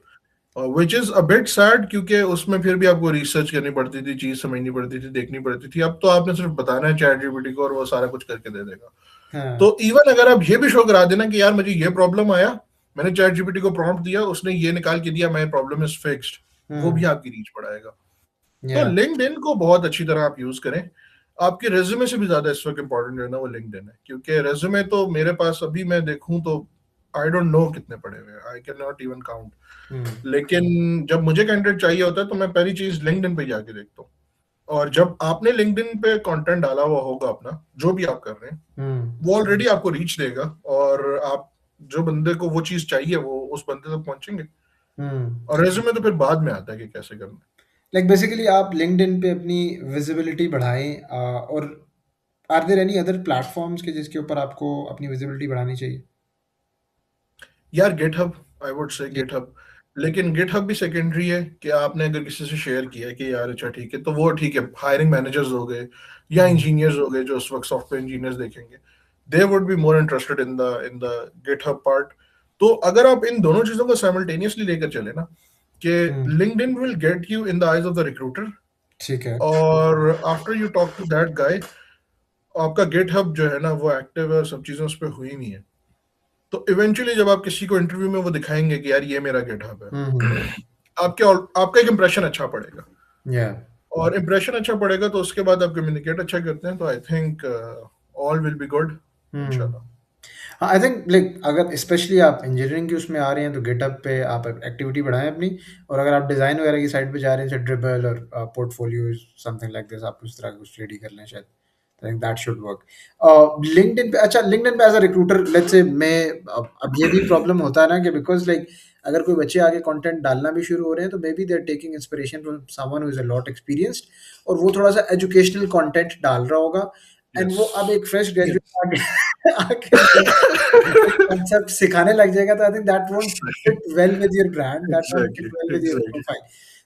Which is a bit sad, क्योंकि उसमें फिर भी आपको रिसर्च करनी पड़ती थी, चीज समझनी पड़ती थी, देखनी पड़ती थी। अब तो आपने सिर्फ बताना है चैट जीपीटी को और वो सारा कुछ करके दे देगा। हाँ, तो इवन अगर आप ये भी शो करा देना कि यार मुझे ये प्रॉब्लम आया, मैंने चैट जीपीटी को प्रॉम्प्ट दिया, उसने ये निकाल के दिया, माय प्रॉब्लम इज फिक्स्ड, वो भी हुँ, आपकी रीच बढ़ाएगा। तो या लिंक्डइन को बहुत अच्छी तरह आप यूज करें। आपके रेज्यूमे से भी ज्यादा इस वक्त इंपॉर्टेंट जो है ना वो लिंक्डइन है, क्योंकि रेज्यूमे तो मेरे पास अभी मैं देखूं तो आई डोंट नो कितने पड़े हुए हैं, I can not even count. Hmm, लेकिन जब मुझे कैंडिडेट चाहिए होता है तो मैं पहली चीज लिंक्डइन पे जाके देखता हूँ। और जब आपने लिंक्डइन पे कंटेंट डाला हुआ होगा अपना, जो भी आप कर रहे हैं, हुँ, वो ऑलरेडी आपको रीच देगा, और आप जो बंदे को वो चीज चाहिए वो उस बंदे तक पहुंचेंगे। हुँ। और रेज्यूमे तो फिर बाद में आता है कि कैसे करना है। लाइक बेसिकली आप लिंक्डइन पे अपनी विजिबिलिटी बढ़ाएँ, और are there any other platforms के जिसके ऊपर आपको अपनी विजिबिलिटी बढ़ानी चाहिए? यार गिटहब, आई वुड से जी। गिटहब। लेकिन गिटहब भी सेकेंडरी है कि आपने अगर किसी से शेयर किया है कि यार अच्छा ठीक है, तो वो ठीक है, हायरिंग मैनेजर्स हो गए या हम्म इंजीनियर्स हो गए जो उस वक्त सॉफ्टवेयर इंजीनियर्स देखेंगे, they would be more interested in the GitHub part. तो अगर आप इन दोनों चीजों को साइमल्टेनियसली लेकर चले ना, कि hmm LinkedIn will get you in the eyes of the recruiter, ठीक है। और after you talk to that guy, आपका गिटहब जो है ना वो एक्टिव है और सब चीजें उस पर हुई नहीं है, तो इवेंचुअली जब आप किसी को इंटरव्यू में वो दिखाएंगे कि यार ये मेरा गिटहब हम्म है, आपका एक इंप्रेशन अच्छा पड़ेगा, या और इंप्रेशन अच्छा पड़ेगा तो उसके बाद आप कम्युनिकेट अच्छा करते हैं, तो I think all will be good hmm इंशाल्लाह। हाँ, आई थिंक लाइक अगर स्पेशली आप इंजीनियरिंग की उसमें आ रहे हैं तो गिटअप पे आप एक्टिविटी बढ़ाएं अपनी। और अगर आप डिज़ाइन वगैरह की साइड पे जा रहे हैं जैसे ड्रिबल और पोर्टफोलियो समथिंग लाइक दिस, आप उस तरह का कुछ रेडी कर लें शायद। आई think that should work. LinkedIn पे, अच्छा लिंक्डइन पे as a recruiter let's say मैं, अब ये भी प्रॉब्लम होता है ना कि बिकॉज लाइक अगर कोई बच्चे आगे कंटेंट डालना भी शुरू हो रहे हैं तो maybe they are taking inspiration from someone who is a lot experienced, और वो थोड़ा सा एजुकेशनल कंटेंट डाल रहा होगा, एंड यस। वो अब एक फ्रेश ग्रेजुएट यस। आके आके कॉन्सेप्ट सिखाने लग जाएगा, तो I think that won't fit well with your brand, that won't fit exactly. Well with your exactly. Profile.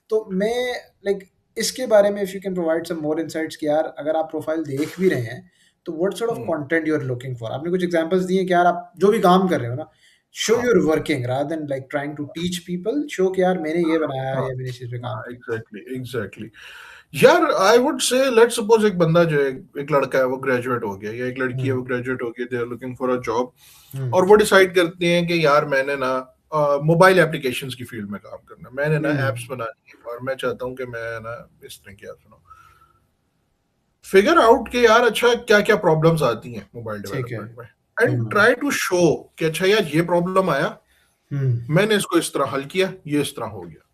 तो मैं लाइक इसके बारे में if you can provide some more insights कि यार अगर आप प्रोफाइल देख भी रहे हैं तो what sort of content you are looking for. आपने कुछ एग्जांपल्स दिए कि यार आप जो भी काम कर रहे हो ना, शो हाँ। Your working rather than like trying to teach people, show कि यार मैंने ये बनाया हाँ। या मैंने इस चीज पे काम हाँ। किया। एग्जैक्टली। एग्जैक्टली। यार आई वुड से लेट्स सपोज एक बंदा जो है, एक लड़का है वो ग्रेजुएट हो गया, या एक लड़की है हम्म वो ग्रेजुएट हो गई, they are looking for a job, hmm और वो डिसाइड करते हैं कि यार मैंने ना मोबाइल एप्लीकेशंस की फील्ड में काम करना है, मैंने ना हम्म एप्स बनानी है, और मैं चाहता हूँ कि मैं ना इस तरह की ऐप बनाऊँ। फिगर आउट कि यार अच्छा क्या क्या प्रॉब्लम्स आती हैं मोबाइल ठीक है। डेवलपमेंट में, and hmm try to show कि अच्छा यार ये प्रॉब्लम आया, हम्म मैंने इसको इस तरह हल किया, ये इस तरह हो गया।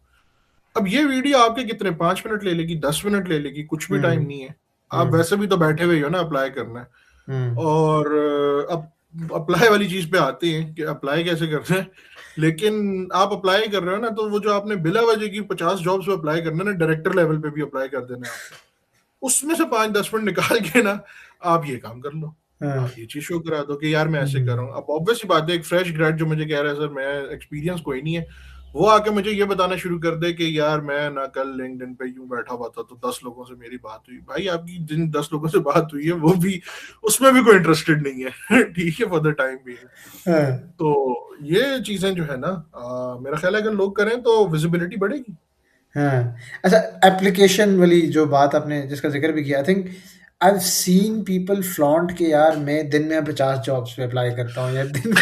अब ये वीडियो आपके कितने 5 मिनट ले लेगी, 10 मिनट ले लेगी, कुछ भी टाइम हम्म नहीं है। आप हम्म वैसे भी तो बैठे हुए ही हो ना, अप्लाई करना है। हम्म और अब अप्लाई वाली चीज पे आते हैं कि अप्लाई कैसे करते हैं। लेकिन आप अप्लाई कर रहे हो ना, तो वो जो आपने बिला वजह की 50 जॉब्स पे अप्लाई करना है ना, डायरेक्टर लेवल पे भी अप्लाई कर देना है आपको, उसमें से 5-10 मिनट निकाल के ना आप ये काम कर लो, हाँ, आप ये चीज शो करा दो कि यार मैं ऐसे कर रहा हम्म हूँ। अब ऑब्वियस सी बात है, एक फ्रेश ग्रेड जो मुझे कह रहा है सर मैं एक्सपीरियंस कोई नहीं है, वो आके मुझे ये बताना शुरू कर दे कि यार मैं ना कल लिंक्डइन पे यूं बैठा हुआ था तो 10 लोगों से मेरी बात हुई। भाई आपकी जिन 10 लोगों से बात हुई है वो भी, उसमें भी कोई इंटरेस्टेड नहीं है ठीक है, फॉर द टाइम भी। हाँ तो ये चीजें जो है ना, मेरा ख्याल है अगर लोग करें तो विजिबिलिटी बढ़ेगी। हाँ। अच्छा, एप्लीकेशन वाली जो बात आपने जिसका ज़िक्र भी किया, I think I have seen people flaunt के यार मैं दिन में 50 जॉब्स पे अप्लाई करता हूँ या दिन में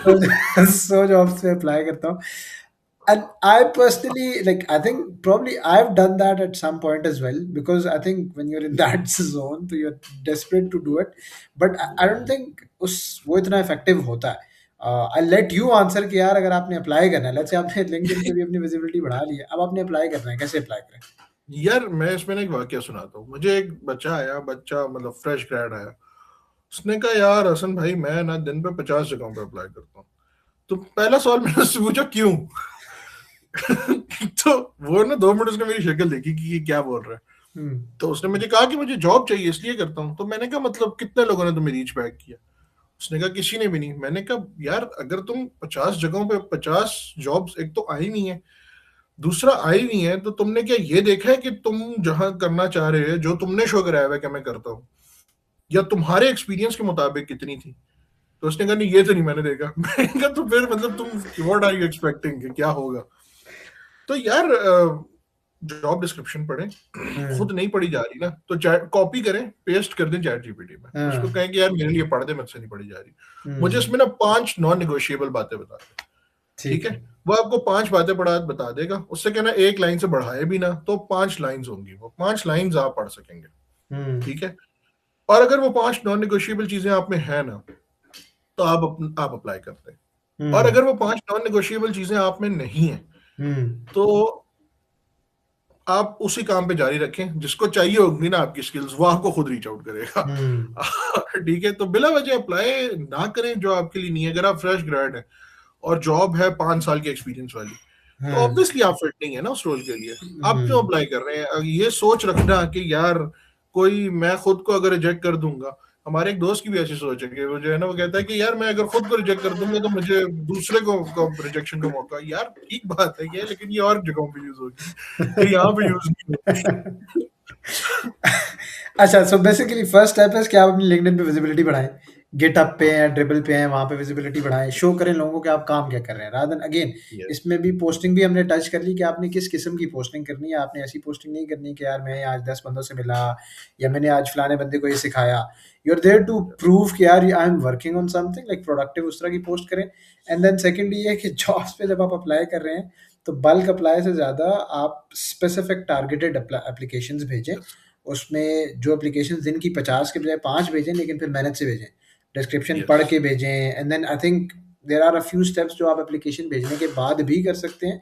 मैं 100 जॉब्स पे अप्लाई करता हूँ। And I personally like, I think probably I've done that at some point as well, because I think when you're in that zone तो you're desperate to do it, but I don't think उस वो इतना effective होता है। I let you answer कि यार अगर आपने अप्लाई करना है, लेट्स से आपने लिंक्डइन पे भी अपनी विजिबिलिटी बढ़ा ली है, अब आपने अप्लाई करना है, कैसे अप्लाई करें? यार मैं इसमें ना एक वाकया सुनाता हूँ। मुझे एक बच्चा आया, बच्चा मतलब फ्रेश ग्रेड आया, उसने कहा यार हसन भाई मैं ना दिन पे 50 जगहों पे अप्लाई करता हूँ। तो पहला सवाल मैंने उससे पूछा क्यों तो वो ना 2 मिनट उसने मेरी शक्ल देखी कि ये क्या बोल रहा है। हम्म तो उसने मुझे कहा कि मुझे जॉब चाहिए इसलिए करता हूँ। तो मैंने कहा मतलब कितने लोगों ने तुम्हें रीच बैक किया? उसने कहा किसी ने भी नहीं। मैंने कहा यार अगर तुम 50 जगहों पे 50 जॉब्स एक तो आई नहीं है, दूसरा आई नहीं है, तो तुमने क्या ये देखा है कि तुम जहां करना चाह रहे हो, जो तुमने शो कराया हुआ है कि मैं करता हूँ, या तुम्हारे एक्सपीरियंस के मुताबिक कितनी थी? तो उसने कहा नहीं ये तो नहीं मैंने देखा। मैंने कहा तो फिर मतलब तुम व्हाट आर यू एक्सपेक्टिंग कि क्या होगा? तो यार जॉब डिस्क्रिप्शन पढ़ें, खुद हम्म नहीं पढ़ी जा रही ना तो कॉपी करें, पेस्ट कर दें चैट जीपीटी में, उसको हाँ कहें कि यार मेरे लिए पढ़ दे, मुझसे नहीं पढ़ी जा रही, मुझे हम्म इसमें ना 5 नॉन निगोशिएबल बातें बता दे। ठीक ठीक है, है। वो आपको 5 बातें पढ़ा बता देगा। उससे कहना एक लाइन से बढ़ाए भी ना तो 5 लाइंस होंगी, वो 5 लाइंस आप पढ़ सकेंगे। हम्म ठीक है, और अगर वो 5 नॉन निगोशिएबल चीजें आप में है ना, तो आप अप्लाई करते हैं। और हम्म अगर वो 5 नॉन निगोशिएबल चीजें आप में नहीं है, हम्म तो आप उसी काम पे जारी रखें। जिसको चाहिए होगी ना आपकी स्किल्स, वो आपको खुद रीच आउट करेगा। हम्म ठीक है, तो बिला वजह अप्लाई ना करें जो आपके लिए नहीं है। अगर आप फ्रेश ग्रेड है और जॉब है 5 साल की एक्सपीरियंस वाली, तो हाँ ऑब्वियसली आप फिट नहीं है ना उस रोल के लिए। आप क्यों हम्म अप्लाई कर रहे हैं? ये सोच रखना कि यार कोई, मैं खुद को अगर रिजेक्ट कर दूंगा, हमारे एक दोस्त की भी ऐसी सोच है कि वो जो है ना, वो कहता है कि यार मैं अगर खुद को रिजेक्ट कर दूंगा तो मुझे दूसरे को रिजेक्शन का मौका, यार ठीक बात है ये, लेकिन ये और जगहों पे यूज होगी, ये यहाँ पे यूज नहीं होगी। अच्छा, सो बेसिकली फर्स्ट स्टेप है कि आप अपनी लिंक्डइन पे विजिबिलिटी बढ़ाएं, गिटअप पे हैं, ड्रिबल पे हैं, वहां पे विजिबिलिटी बढ़ाएं, शो करें लोगों को कि आप काम क्या कर रहे हैं, रादर देन अगेन यस। इसमें भी पोस्टिंग भी हमने टच कर ली कि आपने किस किस्म की पोस्टिंग करनी है। आपने ऐसी पोस्टिंग नहीं करनी कि यार मैं आज 10 बंदों से मिला या मैंने आज फलाने बंदे को ये सिखाया। You are there to prove कि यार I am working on something like productive, उस तरह की पोस्ट करें। एंड देन सेकेंडली ये है कि जॉब्स पे जब आप अप्लाई कर रहे हैं तो बल्क अप्लाई से ज़्यादा आप स्पेसिफिक टारगेटेड एप्लीकेशंस भेजें। यस। उसमें जो एप्लीकेशन दिन की 50 के बजाय 5 भेजें, लेकिन फिर मेहनत से भेजें, डिस्क्रिप्शन यस। पढ़ के भेजें। And then I think there are a few steps जो आप एप्लीकेशन भेजने के बाद भी कर सकते हैं।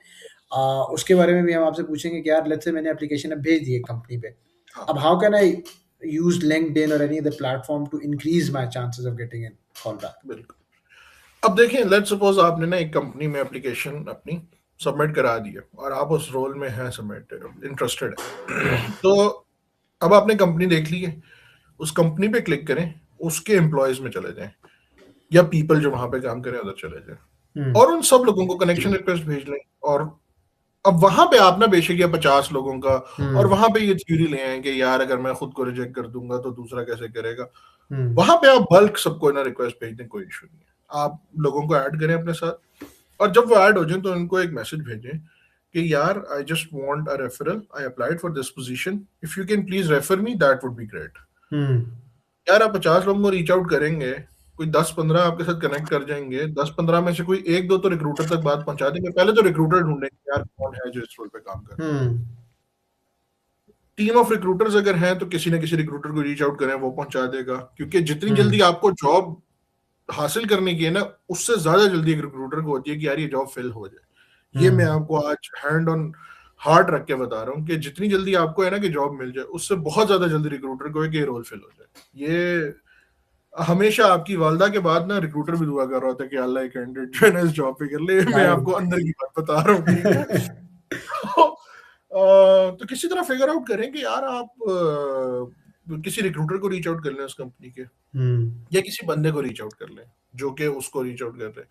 उसके बारे में भी हम आपसे पूछेंगे कि यार लेट्स से मैंने एप्लीकेशन अब भेज दी है कंपनी पे, हाँ, अब how can I use LinkedIn और any other platform to increase my chances of getting in call back. बिल्कुल। अब देखिए, लेट्स सपोज आपने ना एक कंपनी में एप्लीकेशन अपनी सबमिट करा दी है और आप उस रोल में हैं, सबमिट इंटरेस्टेड है। तो अब आपने कंपनी देख ली है, उस कंपनी पे क्लिक करें, उसके एम्प्लॉयज में चले जाएं या पीपल जो वहां पे काम करें उधर चले जाएं हम्म। और उन सब लोगों को कनेक्शन रिक्वेस्ट भेज लें। और अब वहां पे आप ना बेशक या 50 लोगों का, और हम्म। वहां पे ये थ्योरी ले आए कि यार अगर मैं खुद को रिजेक्ट कर दूंगा तो दूसरा कैसे करेगा। हम्म। वहां पे आप बल्क सबको ना रिक्वेस्ट भेज दें, कोई इशू नहीं है। आप लोगों को ऐड करें अपने साथ, और जब वो ऐड हो जाए तो उनको एक मैसेज भेजें कि यार I just want a referral, I applied for this position, if you can please refer me that would be great. Hmm. यार आप 50 लोगों को रीच आउट करेंगे, कोई 10-15 आपके साथ कनेक्ट कर जाएंगे, 10-15 में से कोई एक दो तो रिक्रूटर तक बात पहुंचा देंगे। पहले तो रिक्रूटर ढूंढेंगे यार कौन है जो इस रोल पे काम कर रहा है। हम्म। टीम ऑफ रिक्रूटर्स अगर हैं तो किसी ना किसी रिक्रूटर को रीच आउट करें, वो पहुंचा देगा, क्योंकि जितनी हम्म। जल्दी आपको जॉब हासिल करने की है ना, उससे ज्यादा जल्दी एक रिक्रूटर को होती है कि यार ये जॉब फिल हो जाए। ये मैं हम्म। आपको आज हैंड ऑन हार्ट रख के बता रहा हूँ कि जितनी जल्दी आपको है ना कि जॉब मिल जाए, उससे बहुत ज्यादा जल्दी रिक्रूटर को है कि ये रोल फिल हो जाए। ये हमेशा आपकी वालदा के बाद ना रिक्रूटर भी दुआ कर रहा होता है कि अल्लाह, एक कैंडिडेट जो है ना इस जॉब पे कर ले। मैं राइट। आपको अंदर की बात बता रहा हूँ, ठीक है। तो किसी तरह फिगर आउट करें कि यार आप किसी रिक्रूटर को रीच आउट कर लें उस कंपनी के, हम्म। या किसी बंदे को रीच आउट कर लें जो कि उसको रीच आउट कर रहे हैं।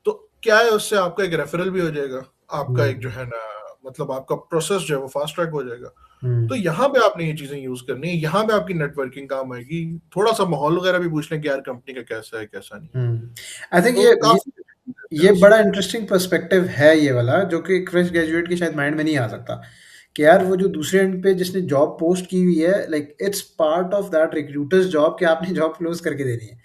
तो क्या है, उससे आपका एक रेफरल भी हो जाएगा, आपका एक जो हम्म। है ना, मतलब आपका प्रोसेस जो है वो फास्ट ट्रैक हो जाएगा। तो हम्म। यहाँ पे आपने ये चीजें यूज करनी है, यहाँ पे आपकी नेटवर्किंग काम आएगी। थोड़ा सा माहौल वगैरह भी पूछ लें कि यार कंपनी का कैसा है कैसा नहीं है। हम्म। आई थिंक तो काफी ये बड़ा इंटरेस्टिंग पर्सपेक्टिव है ये वाला, जो कि एक फ्रेश ग्रेजुएट के शायद माइंड में नहीं आ सकता कि यार वो जो दूसरे एंड पे जिसने जॉब पोस्ट की हुई है, like it's part of that recruiters job कि आपने जॉब क्लोज करके देनी है।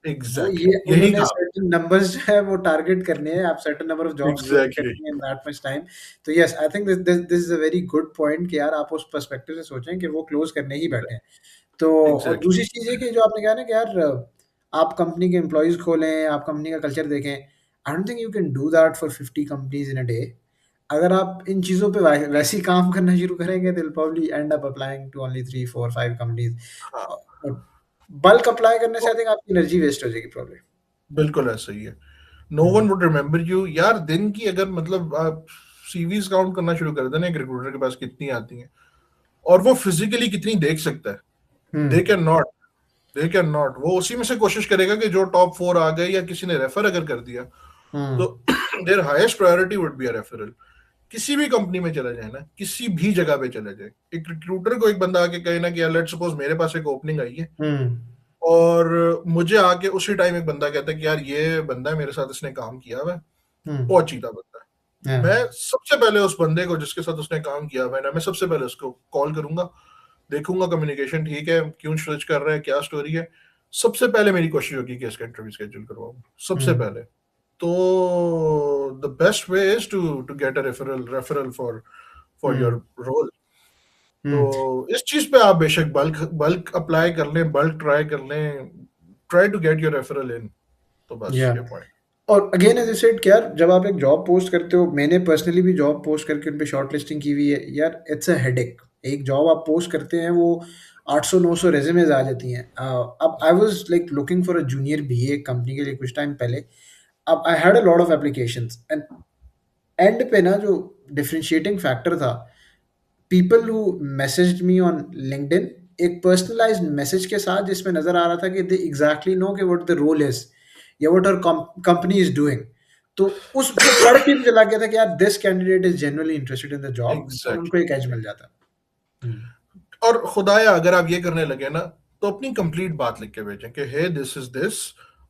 वो एग्जैक्टली ये यही उन्होंने काम। सर्टेन नंबर्स जो है वो टारगेट करने हैं, आप certain number of jobs close exactly. करनी है इन दैट मच टाइम। तो yes, I think this is a very good point कि यार आप उस पर्सपेक्टिव से सोचें कि वो क्लोज करने ही बैठे हैं। तो और एग्जैक्टली। दूसरी चीज़ है कि जो आपने कहा ना कि यार आप कंपनी के एम्प्लॉयज़ खोलें, आप कंपनी का कल्चर देखें। I don't think you can do that for 50 companies in a day. अगर आप इन चीज़ों पे वैसे ही काम करना शुरू करेंगे, they will probably end up applying to only 3, 4, 5 companies. हाँ। और बल्क अप्लाई करने से तो आई थिंक आपकी एनर्जी वेस्ट हो जाएगी प्रॉब्ली। बिल्कुल ऐसा ही है। नो हुँ। वन वुड रिमेम्बर यू यार। दिन की अगर मतलब आप सीवीज काउंट करना शुरू कर देना एक रिक्रूटर के पास कितनी आती हैं, और वो फिजिकली कितनी देख सकता है, hmm. They can not, they can not. वो उसी में से कोशिश करेगा कि जो टॉप 4 आ गए या किसी ने रेफर अगर कर दिया, हुँ। तो their highest priority would be a referral. किसी भी कंपनी में चला जाए ना, किसी भी जगह पे चला जाए, एक रिक्रूटर को एक बंदा आके कहे ना कि यार लेट्स सपोज मेरे पास एक ओपनिंग आई है, हुँ। और मुझे आके उसी टाइम एक बंदा कहता है कि यार ये बंदा है मेरे साथ, इसने काम किया हुआ है, हुँ। बहुत चीता बंदा है। हाँ। मैं सबसे पहले उस बंदे को जिसके साथ उसने काम किया हुआ है ना, मैं सबसे पहले उसको कॉल करूंगा, देखूंगा कम्युनिकेशन ठीक है, क्यों स्विच कर रहा है, क्या स्टोरी है। सबसे पहले मेरी कोशिश होगी कि इसका इंटरव्यू शेड्यूल करवाऊं, सबसे हुँ। पहले। तो the best way is to get a referral for hmm. Your role. Hmm. तो इस चीज पे आप बेशक बल्क बल्क अप्लाई कर लें, बल्क ट्राई कर लें, try to get your referral in. तो बस या ये पॉइंट। और अगेन एज आई सेड कि यार जब आप एक जॉब पोस्ट करते हो, मैंने पर्सनली भी जॉब पोस्ट करके उन पे शॉर्ट लिस्टिंग की हुई है यार, इट्स अ हेडेक। एक जॉब आप पोस्ट करते हैं, वो 800-900 रेज्यूमेज आ जाती हैं। अब I was like looking for a junior BA company के लिए कुछ टाइम पहले। अब I had a lot of applications and and पे ना जो डिफरेंशिएटिंग फैक्टर था, people who messaged me on LinkedIn एक पर्सनलाइज्ड मैसेज के साथ जिसमें नज़र आ रहा था कि दे एग्ज़ैक्टली नो कि व्हाट द रोल इज़ या what our company is doing. तो उसको पढ़ के मुझे लग गया था कि यार this candidate is genuinely interested in the job और उनको एग्जैक्टली एक एज मिल एग्जैक्टली। जाता। हुँ। और खुदाया अगर आप ये करने लगे ना, तो अपनी कंप्लीट बात लिख के भेजें कि हे दिस इज दिस,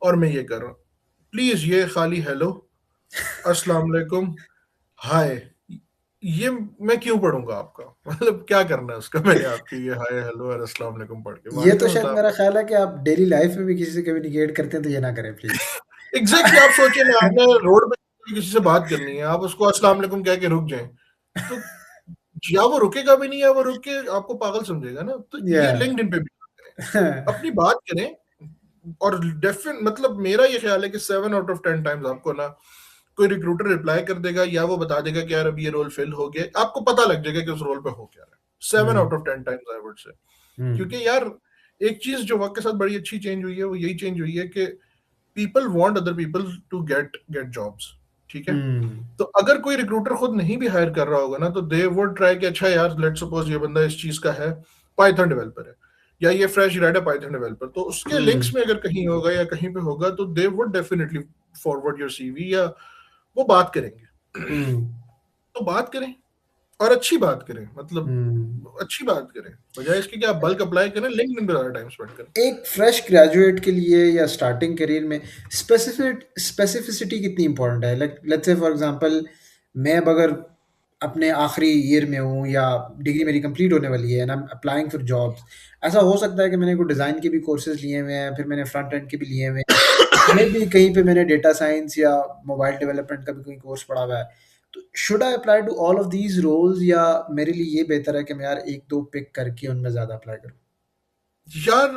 और मैं ये कर रहा हूँ। प्लीज ये खाली हेलो, अस्सलाम वालेकुम, हाय, ये मैं क्यों पढ़ूंगा आपका? मतलब क्या करना है उसका मैंने आपकी ये हाय हेलो और अस्सलाम वालेकुम पढ़ के? ये तो वालेकुम शायद अस्सलाम। मेरा ख़्याल है कि आप डेली लाइफ़ में भी किसी से कम्युनिकेट करते हैं तो ये ना करें प्लीज़। एग्जैक्टली, आप सोचिए ना, आपने रोड पे किसी से बात करनी है, आप उसको अस्सलाम वालेकुम कह के रुक जाएं, तो या वो रुकेगा भी नहीं, या वो रुक के आपको पागल समझेगा ना। तो ये या लिंक्डइन पे भी करें, अपनी बात करें। और डेफिन मतलब मेरा ये ख्याल है कि 7 आउट ऑफ 10 टाइम्स आपको ना कोई रिक्रूटर रिप्लाई कर देगा, या वो बता देगा कि यार अब ये रोल फिल हो गया, आपको पता लग जाएगा कि उस रोल पे हो क्या रहा है। Seven hmm, out of ten times I would say. Hmm, क्योंकि यार एक चीज जो वक्त के साथ बड़ी अच्छी चेंज हुई है, वो यही चेंज हुई है कि people want other people to get get jobs. ठीक है। हुँ, तो अगर कोई रिक्रूटर खुद नहीं भी हायर कर रहा होगा ना, तो दे वुड ट्राई कि अच्छा यार लेट सपोज ये बंदा इस चीज का है, पाइथन डेवलपर है, या ये फ्रेश ग्रेड है पाइथन डेवलपर, तो उसके हुँ, लिंक्स में अगर कहीं होगा या कहीं पे होगा, तो they would definitely forward your CV, या वो बात करेंगे। हुँ, तो बात करें, और अच्छी बात करें, मतलब हुँ। अच्छी बात करें, बजाय इसके कि आप बल्क अप्लाई करें, लिंक्डइन पे ज्यादा टाइम स्पेंड करें। एक फ्रेश ग्रेजुएट के लिए या स्टार्टिंग करियर में स्पेसिफिसिटी कितनी इंपॉर्टेंट है? Like let's say for example मैं अब अगर अपने आखिरी ईयर में हूँ या डिग्री मेरी कंप्लीट होने वाली है and I am applying for jobs, ऐसा हो सकता है कि मैंने कोई डिज़ाइन के भी कोर्सेज लिए हुए हैं, फिर मैंने फ्रंट एंड के भी लिए हुए हैं, मे भी कहीं पे मैंने डेटा साइंस या मोबाइल डेवलपमेंट का भी कोई कोर्स पढ़ा हुआ है। तो should I apply to all of these roles या मेरे लिए ये बेहतर है कि मैं यार एक दो पिक करके उनमें ज़्यादा अप्लाई करूँ? यार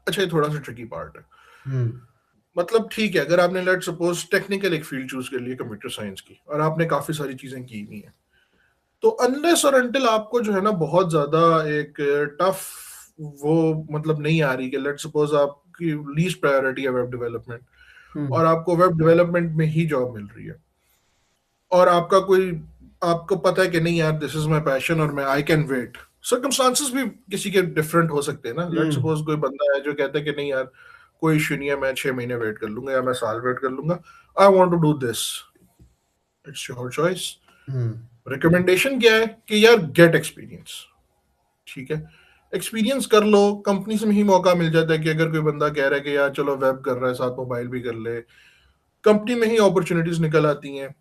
अच्छा, ये थोड़ा सा ट्रिकी पार्ट है। हुँ, मतलब ठीक है, अगर आपने लेट सपोज टेक्निकल एक फील्ड चूज कर ली है कंप्यूटर साइंस की, और आपने काफी सारी चीजें की हुई हैं, तो अनलेस और अनटिल आपको जो है ना बहुत ज्यादा एक टफ वो मतलब नहीं आ रही कि लेट सपोज आपकी लीस्ट प्रायोरिटी है वेब डेवलपमेंट, हुँ, और आपको वेब डेवलपमेंट में ही जॉब मिल रही है, और आपका कोई आपको पता है कि नहीं यार दिस इज माय पैशन और मैं आई कैन वेट। सर्कमस्टांसेस भी किसी के डिफरेंट हो सकते हैं ना। लेट हुँ, सपोज कोई बंदा है जो कहता है कि नहीं यार कोई इशू नहीं है, मैं 6 महीने वेट कर लूंगा या मैं साल वेट कर लूंगा, I want to do this, it's your choice. हुँ, रिकमेंडेशन क्या है कि यार गेट एक्सपीरियंस। ठीक है, एक्सपीरियंस कर लो, कंपनी से ही मौका मिल जाता है कि अगर कोई बंदा कह रहा है कि यार चलो वेब कर रहा है साथ मोबाइल भी कर ले, कंपनी में ही अपॉर्चुनिटीज निकल आती हैं।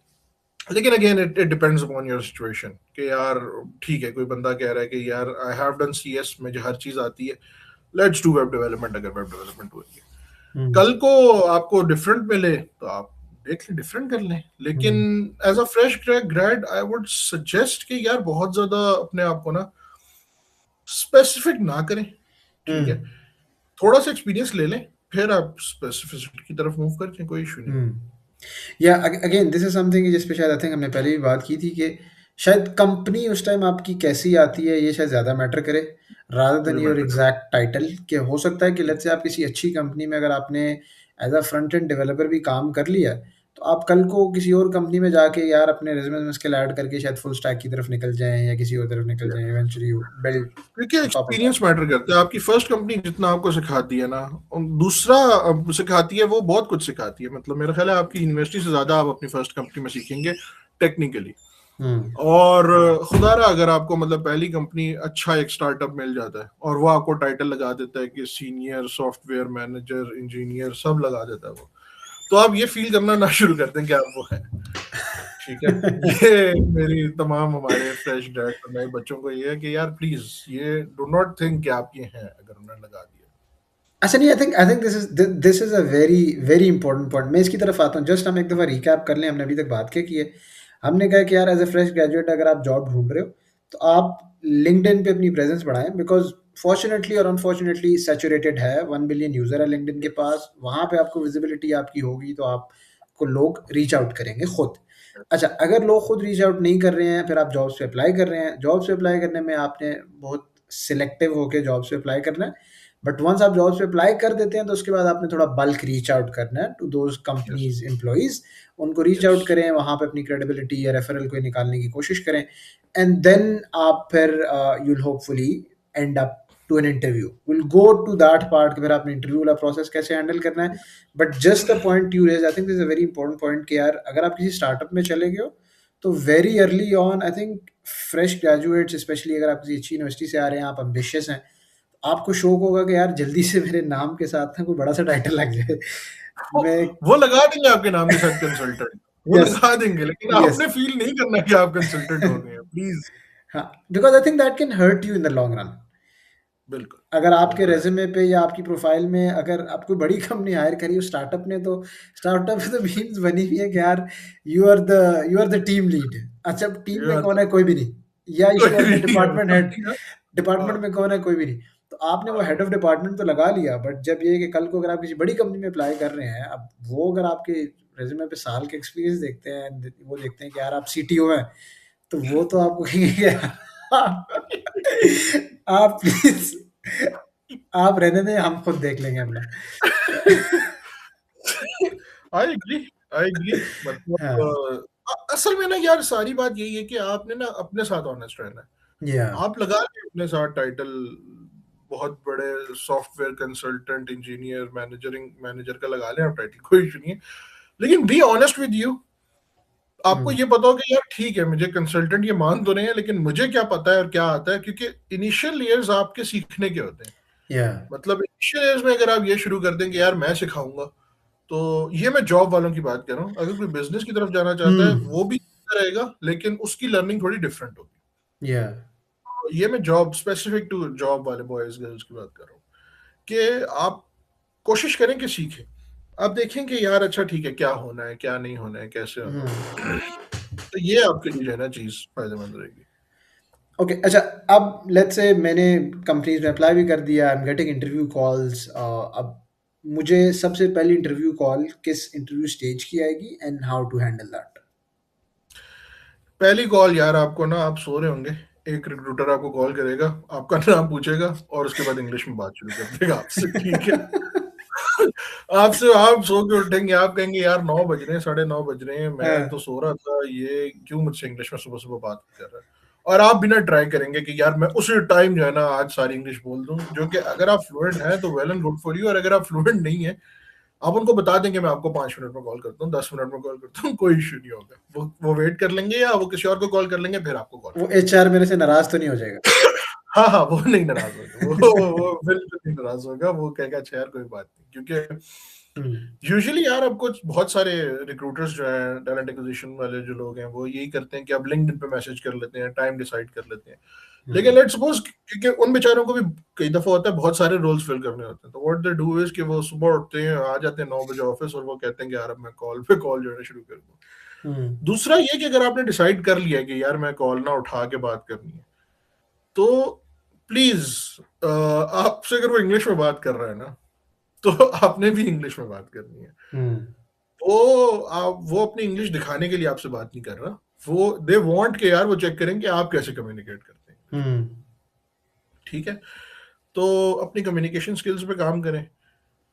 लेकिन again it depends upon your situation कि यार ठीक है, कोई बंदा कह रहा है कि यार आई हैव डन सीएस, मुझे हर चीज आती है, लेट्स डू वेब डेवलपमेंट। अगर वेब डेवलपमेंट हो रही है, हुँ, कल को आपको डिफरेंट मिले तो आप देख लें, डिफरेंट कर लें। लेकिन hmm, as a fresh grad I would suggest कि यार बहुत ज्यादा अपने आप को ना स्पेसिफिक ना करें। हुँ, ठीक है, थोड़ा सा एक्सपीरियंस ले लें, फिर आप स्पेसिफिसिटी की तरफ मूव करके कोई इशू नहीं। हुँ। या अगेन दिस इज़ समथिंग जिस पे शायद आई थिंक हमने पहले भी बात की थी कि शायद कंपनी उस टाइम आपकी कैसी आती है ये शायद ज़्यादा मैटर करे रादर देन मुझे योर मैटर करता एग्जैक्ट टाइटल। कि हो सकता है कि लेट्स से आप किसी अच्छी कंपनी में अगर आपने as a front end developer भी काम कर लिया है, तो आप कल को किसी और कंपनी में जाके यार अपने रिज्यूमे में स्किल ऐड करके शायद फुल स्टैक की तरफ निकल जाएं या किसी और तरफ निकल है। जाएं, इवेंचुअली यू बिल्ड क्योंकि on top of experience that. Matter करता है। आपकी फर्स्ट कंपनी जितना आपको सिखाती है ना, दूसरा सिखाती है, वो बहुत कुछ सिखाती है। मतलब मेरा ख्याल है आपकी यूनिवर्सिटी से ज्यादा आप अपनी फर्स्ट कंपनी में सीखेंगे टेक्निकली। हुँ, और खुदारा अगर आपको मतलब पहली कंपनी अच्छा एक स्टार्टअप मिल जाता है और वो आपको टाइटल लगा देता है कि सीनियर सॉफ्टवेयर मैनेजर इंजीनियर सब लगा देता है वो, तो आप ये फील करना ना शुरू कर दें कि आप वो है। ठीक है, ये मेरी तमाम हमारे फ्रेश ग्रेड नए बच्चों को ये है कि यार प्लीज ये डू नॉट थिंक कि आप ये हैं अगर उन्होंने लगा दिया। अच्छा नहीं, आई think this is a very very important point. मैं इसकी तरफ आता हूँ, जस्ट हम एक दफ़ा रिकैप कर लें। हमने अभी तक बात क्या की है? हमने कहा कि यार एज ए फ्रेश ग्रेजुएट अगर आप जॉब ढूंढ रहे हो तो आप लिंक्डइन पे अपनी प्रेजेंस बढ़ाएं, बिकॉज फॉर्चुनेटली और अनफॉर्चुनेटली सैचुरेटेड है, 1 बिलियन यूज़र है लिंक्डइन के पास। वहाँ पे आपको विजिबिलिटी आपकी होगी तो आपको लोग रीच आउट करेंगे खुद। अच्छा, अगर लोग खुद रीच आउट नहीं कर रहे हैं, फिर आप जॉब्स पे अप्लाई कर रहे हैं, जॉब्स पे अप्लाई करने में आपने बहुत सिलेक्टिव होकर जॉब्स पे अप्लाई करना है। बट वंस आप जॉब्स पे अप्लाई कर देते हैं तो उसके बाद आपने थोड़ा बल्क रीच आउट करना है to those yes, companies employees, उनको रीच यस। आउट करें, वहां पे अपनी क्रेडिबिलिटी या रेफरल को निकालने की कोशिश करें, एंड देन आप फिर you'll hopefully end up to an interview, will go to that part कि फिर आपने इंटरव्यू वाला प्रोसेस कैसे हैंडल करना है। But just the point you raise, I think this is a very important point कि यार अगर आप किसी स्टार्टअप में चले गए हो तो very early on I think fresh graduates specially, अगर आप किसी अच्छी यूनिवर्सिटी से आ रहे हैं, आप एम्बिशियस हैं, आपको शौक होगा कि यार जल्दी से मेरे नाम के साथ ना कोई बड़ा सा टाइटल लग जाए। वो मैं वो लगा देंगे आपके नाम के साथ कंसल्टेंट, वो यस लगा देंगे, लेकिन यस आपने फ़ील नहीं करना कि आप कंसल्टेंट हो गए हैं, प्लीज़। हाँ, because I think that can hurt you in the long run. बिल्कुल, अगर आपके बिल्कुल। रेज्यूमे पे या आपकी प्रोफाइल में अगर आप कोई बड़ी कंपनी हायर करी हो स्टार्टअप ने, तो स्टार्टअप में तो मीम्स बनी हुई है कि यार you are the team lead. अच्छा, टीम ये में बात कौन है? कोई भी नहीं। या यू कोई आर भी द नहीं है डिपार्टमेंट हेड। मतलब। डिपार्टमेंट हाँ, में कौन है? कोई भी नहीं। तो आपने वो हेड हाँ, ऑफ डिपार्टमेंट तो लगा लिया, बट जब ये है कि कल को अगर आप किसी बड़ी कंपनी में अप्लाई कर रहे हैं, अब वो अगर आपके रेज्यूमे पे साल के एक्सपीरियंस देखते हैं, वो देखते हैं कि यार आप सीटीओ हैं, तो वो तो आपको कहेंगे कि आप प्लीज आप रहने दें, हम खुद देख लेंगे अपना। I agree, I agree. मतलब हाँ, असल में ना यार सारी बात यही है कि आपने ना अपने साथ ऑनेस्ट रहना है। या आप लगा लें अपने साथ टाइटल, बहुत बड़े सॉफ्टवेयर कंसल्टेंट, इंजीनियर, मैनेजरिंग मैनेजर का लगा लें आप टाइटल, कोई इशू नहीं है। लेकिन बी ऑनेस्ट विद यू। आपको हम्म, ये पता हो कि यार ठीक है, मुझे कंसल्टेंट ये मान तो नहीं है, लेकिन मुझे क्या पता है और क्या आता है, क्योंकि इनिशियल ईयर्स आपके सीखने के होते हैं। या मतलब इनिशियल ईयर्स में अगर आप ये शुरू कर दें कि यार मैं सिखाऊंगा, तो ये मैं जॉब वालों की बात कर रहा हूँ। अगर कोई बिजनेस की तरफ जाना चाहता है हम्म, वो भी रहेगा, लेकिन उसकी लर्निंग थोड़ी डिफरेंट होगी। या तो ये मैं जॉब स्पेसिफिक टू जॉब वाले बॉयज गर्ल्स की बात कर रहा हूँ कि आप कोशिश करें कि सीखें। आप देखें कि यार अच्छा ठीक है, क्या होना है, क्या नहीं होना है, कैसे होना हम्म। है। तो ये आपके लिए जो है ना चीज फायदेमंद रहेगी। ओके, अच्छा, अब लेट्स से मैंने कंपनीज में अप्लाई भी कर दिया, I am getting interview calls. अब मुझे सबसे पहली इंटरव्यू कॉल किस इंटरव्यू स्टेज की आएगी and how to handle that? पहली कॉल यार आपको ना, आप सो रहे होंगे, एक रिक्रूटर आपको कॉल करेगा, आपका नाम पूछेगा और उसके बाद इंग्लिश में बात शुरू कर देगा आपसे, ठीक है। आपसे आप सो के उठेंगे, आप कहेंगे यार 9 बज रहे हैं, 9:30 बज रहे हैं, मैं तो हाँ, सो रहा था, ये क्यों मुझसे इंग्लिश में सुबह सुबह बात कर रहा है। और आप बिना ट्राई करेंगे कि यार मैं उसी टाइम जो है ना आज सारी इंग्लिश बोल दूं, जो कि अगर आप फ्लुएंट हैं तो well and good for you, और अगर आप फ्लुएंट नहीं है, आप उनको बता देंगे मैं आपको 5 मिनट में कॉल करता हूँ, 10 मिनट में कॉल करता हूँ, कोई इश्यू नहीं होगा। वो वेट कर लेंगे या वो किसी और को कॉल कर लेंगे, फिर आपको कॉल वो करेंगे। एचआर मेरे से नाराज तो नहीं हो जाएगा? हाँ, हाँ, वो नहीं नाराज़ होगा, वो बिल्कुल नहीं नाराज़ होगा, वो कहेगा अच्छा यार कोई बात नहीं, क्योंकि हम्म, यूजुअली यार अब कुछ बहुत सारे रिक्रूटर्स जो हैं, टैलेंट एक्विजिशन वाले जो लोग हैं, वो यही करते हैं कि अब लिंक्डइन पे मैसेज कर लेते हैं, टाइम डिसाइड कर लेते हैं। लेकिन हम्म, लेट्स सपोज, क्योंकि उन बेचारों को भी कई दफ़ा होता है बहुत सारे रोल्स फिल करने होते हैं, तो व्हाट दे डू इज़ कि वो सुबह उठते हैं, आ जाते हैं 9 बजे ऑफिस, और वो कहते हैं कि यार अब मैं कॉल पे कॉल जो है ना शुरू कर दूँ। हम्म, दूसरा ये कि अगर आपने डिसाइड कर लिया है कि यार मैं कॉल ना उठा के बात करनी है, तो प्लीज़ आपसे अगर वो इंग्लिश में बात कर रहा है ना, तो आपने भी इंग्लिश में बात करनी है। हम्म, वो अपनी इंग्लिश दिखाने के लिए आपसे बात नहीं कर रहा। वो दे वांट के यार वो चेक करें कि आप कैसे कम्युनिकेट करते हैं इंग्लिश में, हम्म, ठीक है? तो अपनी कम्युनिकेशन स्किल्स पे काम करें,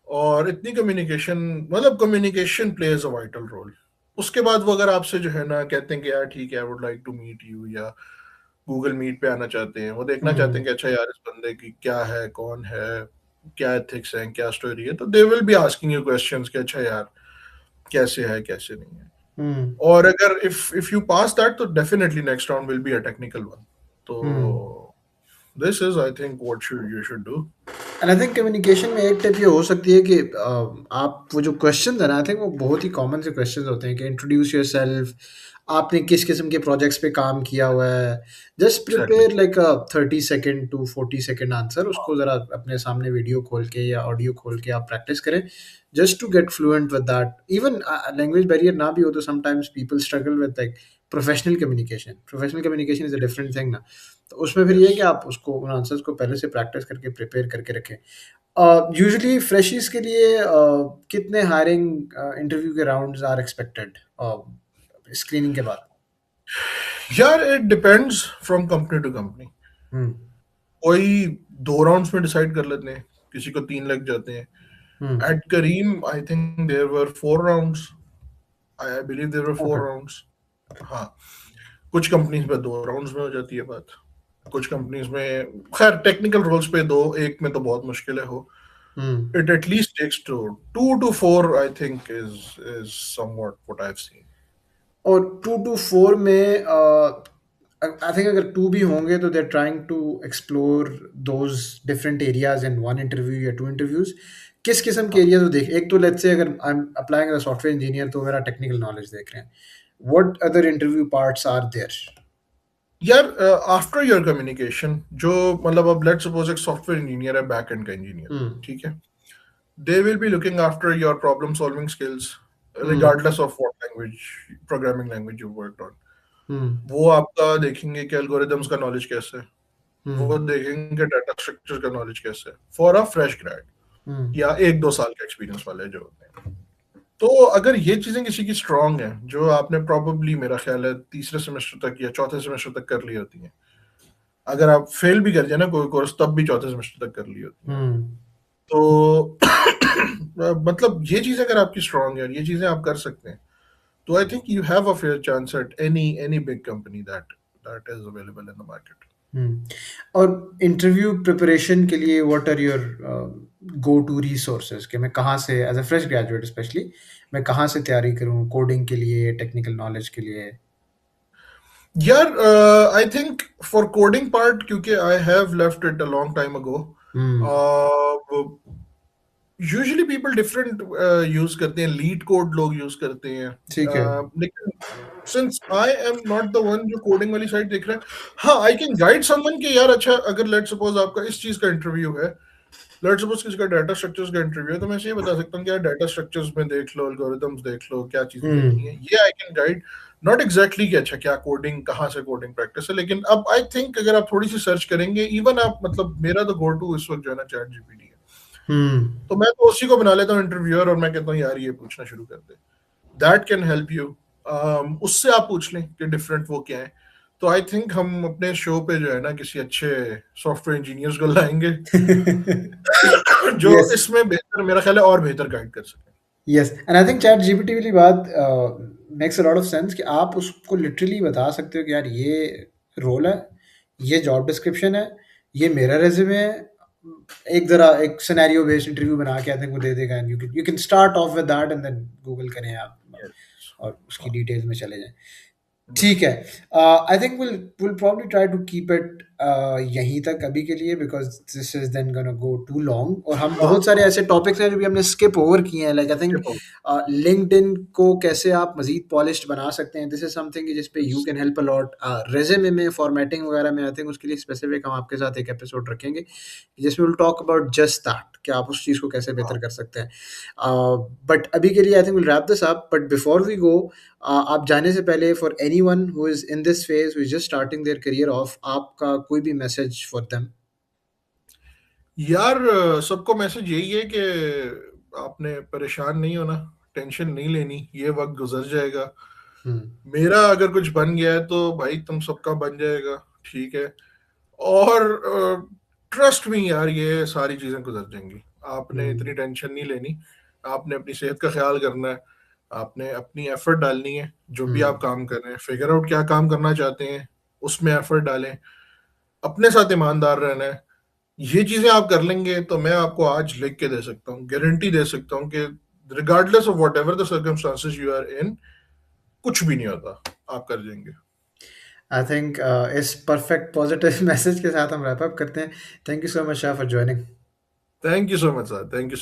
और इतनी कम्युनिकेशन, मतलब communication plays a vital role. उसके बाद वो अगर आपसे जो है ना कहते हैं कि यार ठीक है, I would like to meet you, या गूगल मीट पे आना चाहते हैं, वो देखना चाहते हम्म, हैं कि अच्छा यार इस बंदे की क्या है, कौन है, क्या एथिक्स हैं, क्या स्टोरी है, तो दे will be asking you questions कि अच्छा यार कैसे है, कैसे नहीं है। हम्म, और अगर इफ यू पास दैट, तो definitely next round will be a technical one. Hmm. तो this is I think what should you should do. And I think communication में एक टिप ये हो सकती है कि आप वो जो क्वेश्चन है ना, आई थिंक वो बहुत ही कॉमन से क्वेश्चन होते हैं कि इंट्रोड्यूस योर सेल्फ, आपने किस किस्म के प्रोजेक्ट्स पे काम किया हुआ है, just exactly. Prepare like 30 second to 40 second answer, उसको ज़रा अपने सामने वीडियो खोल के या ऑडियो खोल के आप प्रैक्टिस करें, just to get fluent with that. Even language barrier ना भी हो तो sometimes people struggle with like professional communication is a different thing ना। तो उसमें फिर ये यस। है कि आप उसको उन आंसर्स को पहले से प्रैक्टिस करके प्रिपेयर करके रखें। यूजुअली फ्रेशियज के लिए कितने हायरिंग इंटरव्यू के राउंड्स आर एक्सपेक्टेड स्क्रीनिंग के बाद? यार it depends from company to company. Hmm, कोई 2 राउंड्स में डिसाइड कर लेते हैं, किसी को 3 लग जाते हैं। Hmm. At Careem I think there were 4 rounds, I believe there were okay. 4 rounds. हाँ, कुछ कंपनीज में 2 राउंड्स में हो जाती है बात, कुछ कंपनीज में खैर टेक्निकल रोल्स पे दो, एक में तो बहुत मुश्किल है हो। हम्म। It at least takes two to four, I think, is somewhat what I've seen. और 2 to 4 में आई थिंक अगर 2 भी होंगे तो they are trying to explore those different areas in one interview या 2 इंटरव्यूज। किस किस्म के हाँ एरियाज वो देख, एक तो लेट्स से अगर I am applying as a software engineer तो मेरा टेक्निकल नॉलेज देख रहे हैं, what other interview parts are there? यार, आफ्टर योर कम्युनिकेशन, जो मतलब अब लेट्स सपोज एक सॉफ्टवेयर इंजीनियर है, बैक एंड का इंजीनियर, हम्म। ठीक है, they will be looking after your problem solving skills hmm. Regardless of what language, programming language you worked on. Hmm. वो आपका देखेंगे कि एल्गोरिदम्स का नॉलेज कैसे है, वो हम्म। देखेंगे डाटा स्ट्रक्चर का नॉलेज कैसे है फॉर अ फ्रेश ग्रेड, हम्म। या 1-2 साल का एक्सपीरियंस वाले जो होते हैं। तो अगर ये चीजें किसी की स्ट्रांग है, जो आपने प्रॉबली मेरा ख्याल है तीसरे सेमेस्टर तक या चौथे सेमेस्टर तक कर ली होती हैं, अगर आप फेल भी कर जाए ना कोई कोर्स तब भी चौथे सेमेस्टर तक कर ली होती हैं, हम्म। तो मतलब ये चीजें अगर आपकी स्ट्रांग है और ये चीजें आप कर सकते हैं, तो I think you have a fair chance at any big company that that is available in the market. Hmm. और इंटरव्यू प्रिपरेशन के लिए what are your go to resources, कि मैं कहाँ से as a fresh graduate specially मैं कहाँ से तैयारी करूँ कोडिंग के लिए, टेक्निकल नॉलेज के लिए? यार, I think for coding part, क्योंकि I have left it a long time ago, hmm. Usually people different use करते हैं, लीड कोड लोग यूज करते हैं, ठीक है। लेकिन since I am not the one जो कोडिंग वाली साइड देख रहा है, हाँ आई कैन गाइड समवन कि यार अच्छा, अगर लेट सपोज आपका इस चीज का इंटरव्यू है, लेट सपोज किसी का डाटा स्ट्रक्चर्स का इंटरव्यू है, तो मैं ये बता सकता हूँ कि यार डाटा स्ट्रक्चर्स में देख लो, एल्गोरिदम्स देख लो, क्या चीजें देखनी है, हम्म। ये I can guide. Not exactly कि अच्छा क्या कोडिंग, कहाँ से कोडिंग प्रैक्टिस है, लेकिन अब आई थिंक अगर आप थोड़ी सी सर्च करेंगे, इवन आप मतलब मेरा तो गो टू इस वक्त जो है ना चैट जीपीटी है, हम्म। तो मैं तो उसी को बना लेता हूँ इंटरव्यूअर, और मैं कहता हूँ यार ये पूछना शुरू कर दे, दैट कैन हेल्प यू। उससे आप पूछ लें कि डिफरेंट वो क्या है। तो आई थिंक हम अपने शो पे जो है ना किसी अच्छे सॉफ्टवेयर इंजीनियर्स को लाएंगे जो यस। इसमें बेहतर, मेरा ख्याल है, और बेहतर गाइड कर सकें। Yes, and I think chat GPT वाली बात makes a lot of sense कि आप उसको लिटरली बता सकते हो कि यार ये रोल है, ये जॉब डिस्क्रिप्शन है, ये मेरा रेज्यूमे है, एक जरा एक सिनेरियो बेस्ड इंटरव्यू बना के आई थिंक वो दे देगा, and you can start off with that and then Google करें आप Yes. और उसकी हाँ, डिटेल्स में चले जाएं। ठीक बिल्कुल। है। I think will probably try to keep it यहीं तक अभी के लिए, because this is then gonna go too long, और हम हाँ बहुत सारे ऐसे टॉपिक्स हैं जो भी हमने स्किप ओवर किए हैं, like I think skip out. LinkedIn को कैसे आप मजीद पॉलिश्ड बना सकते हैं, दिस इज समथिंग जिस पे you can help a lot. Resume में फॉर्मेटिंग वगैरह में आई थिंक उसके लिए स्पेसिफिक हम आपके साथ एक एपिसोड रखेंगे जिसमें will talk about just that कि आप उस चीज़ को कैसे हाँ बेहतर कर सकते हैं। बट अभी के लिए I think will wrap this up, but before we go, आप जाने से पहले for anyone who is in this phase who is just starting their career off, आपका कोई भी मैसेज फॉर देम? यार, सबको मैसेज यही है कि आपने परेशान नहीं होना, टेंशन नहीं लेनी, ये वक्त गुजर जाएगा। हम्म। मेरा अगर कुछ बन गया है तो भाई तुम सबका बन जाएगा, ठीक है। और ट्रस्ट मी यार, ये सारी चीजें गुजर जाएंगी, आपने इतनी हम्म। टेंशन नहीं लेनी। आपने अपनी सेहत का ख्याल करना है, आपने अपनी एफर्ट डालनी है, जो भी आप हम्म। काम कर रहे हैं फिगर आउट क्या काम करना चाहते हैं, उसमें एफर्ट डालें, अपने साथ ईमानदार रहना है। ये चीजें आप कर लेंगे तो मैं आपको आज लिख के दे सकता हूँ, गारंटी दे सकता हूँ कि regardless of whatever the circumstances you are in, कुछ भी नहीं होता, आप कर जाएंगे। आई थिंक इस परफेक्ट पॉजिटिव मैसेज के साथ हम रैप अप करते हैं। Thank you so much Shah for joining. Thank you so much sir, thank you.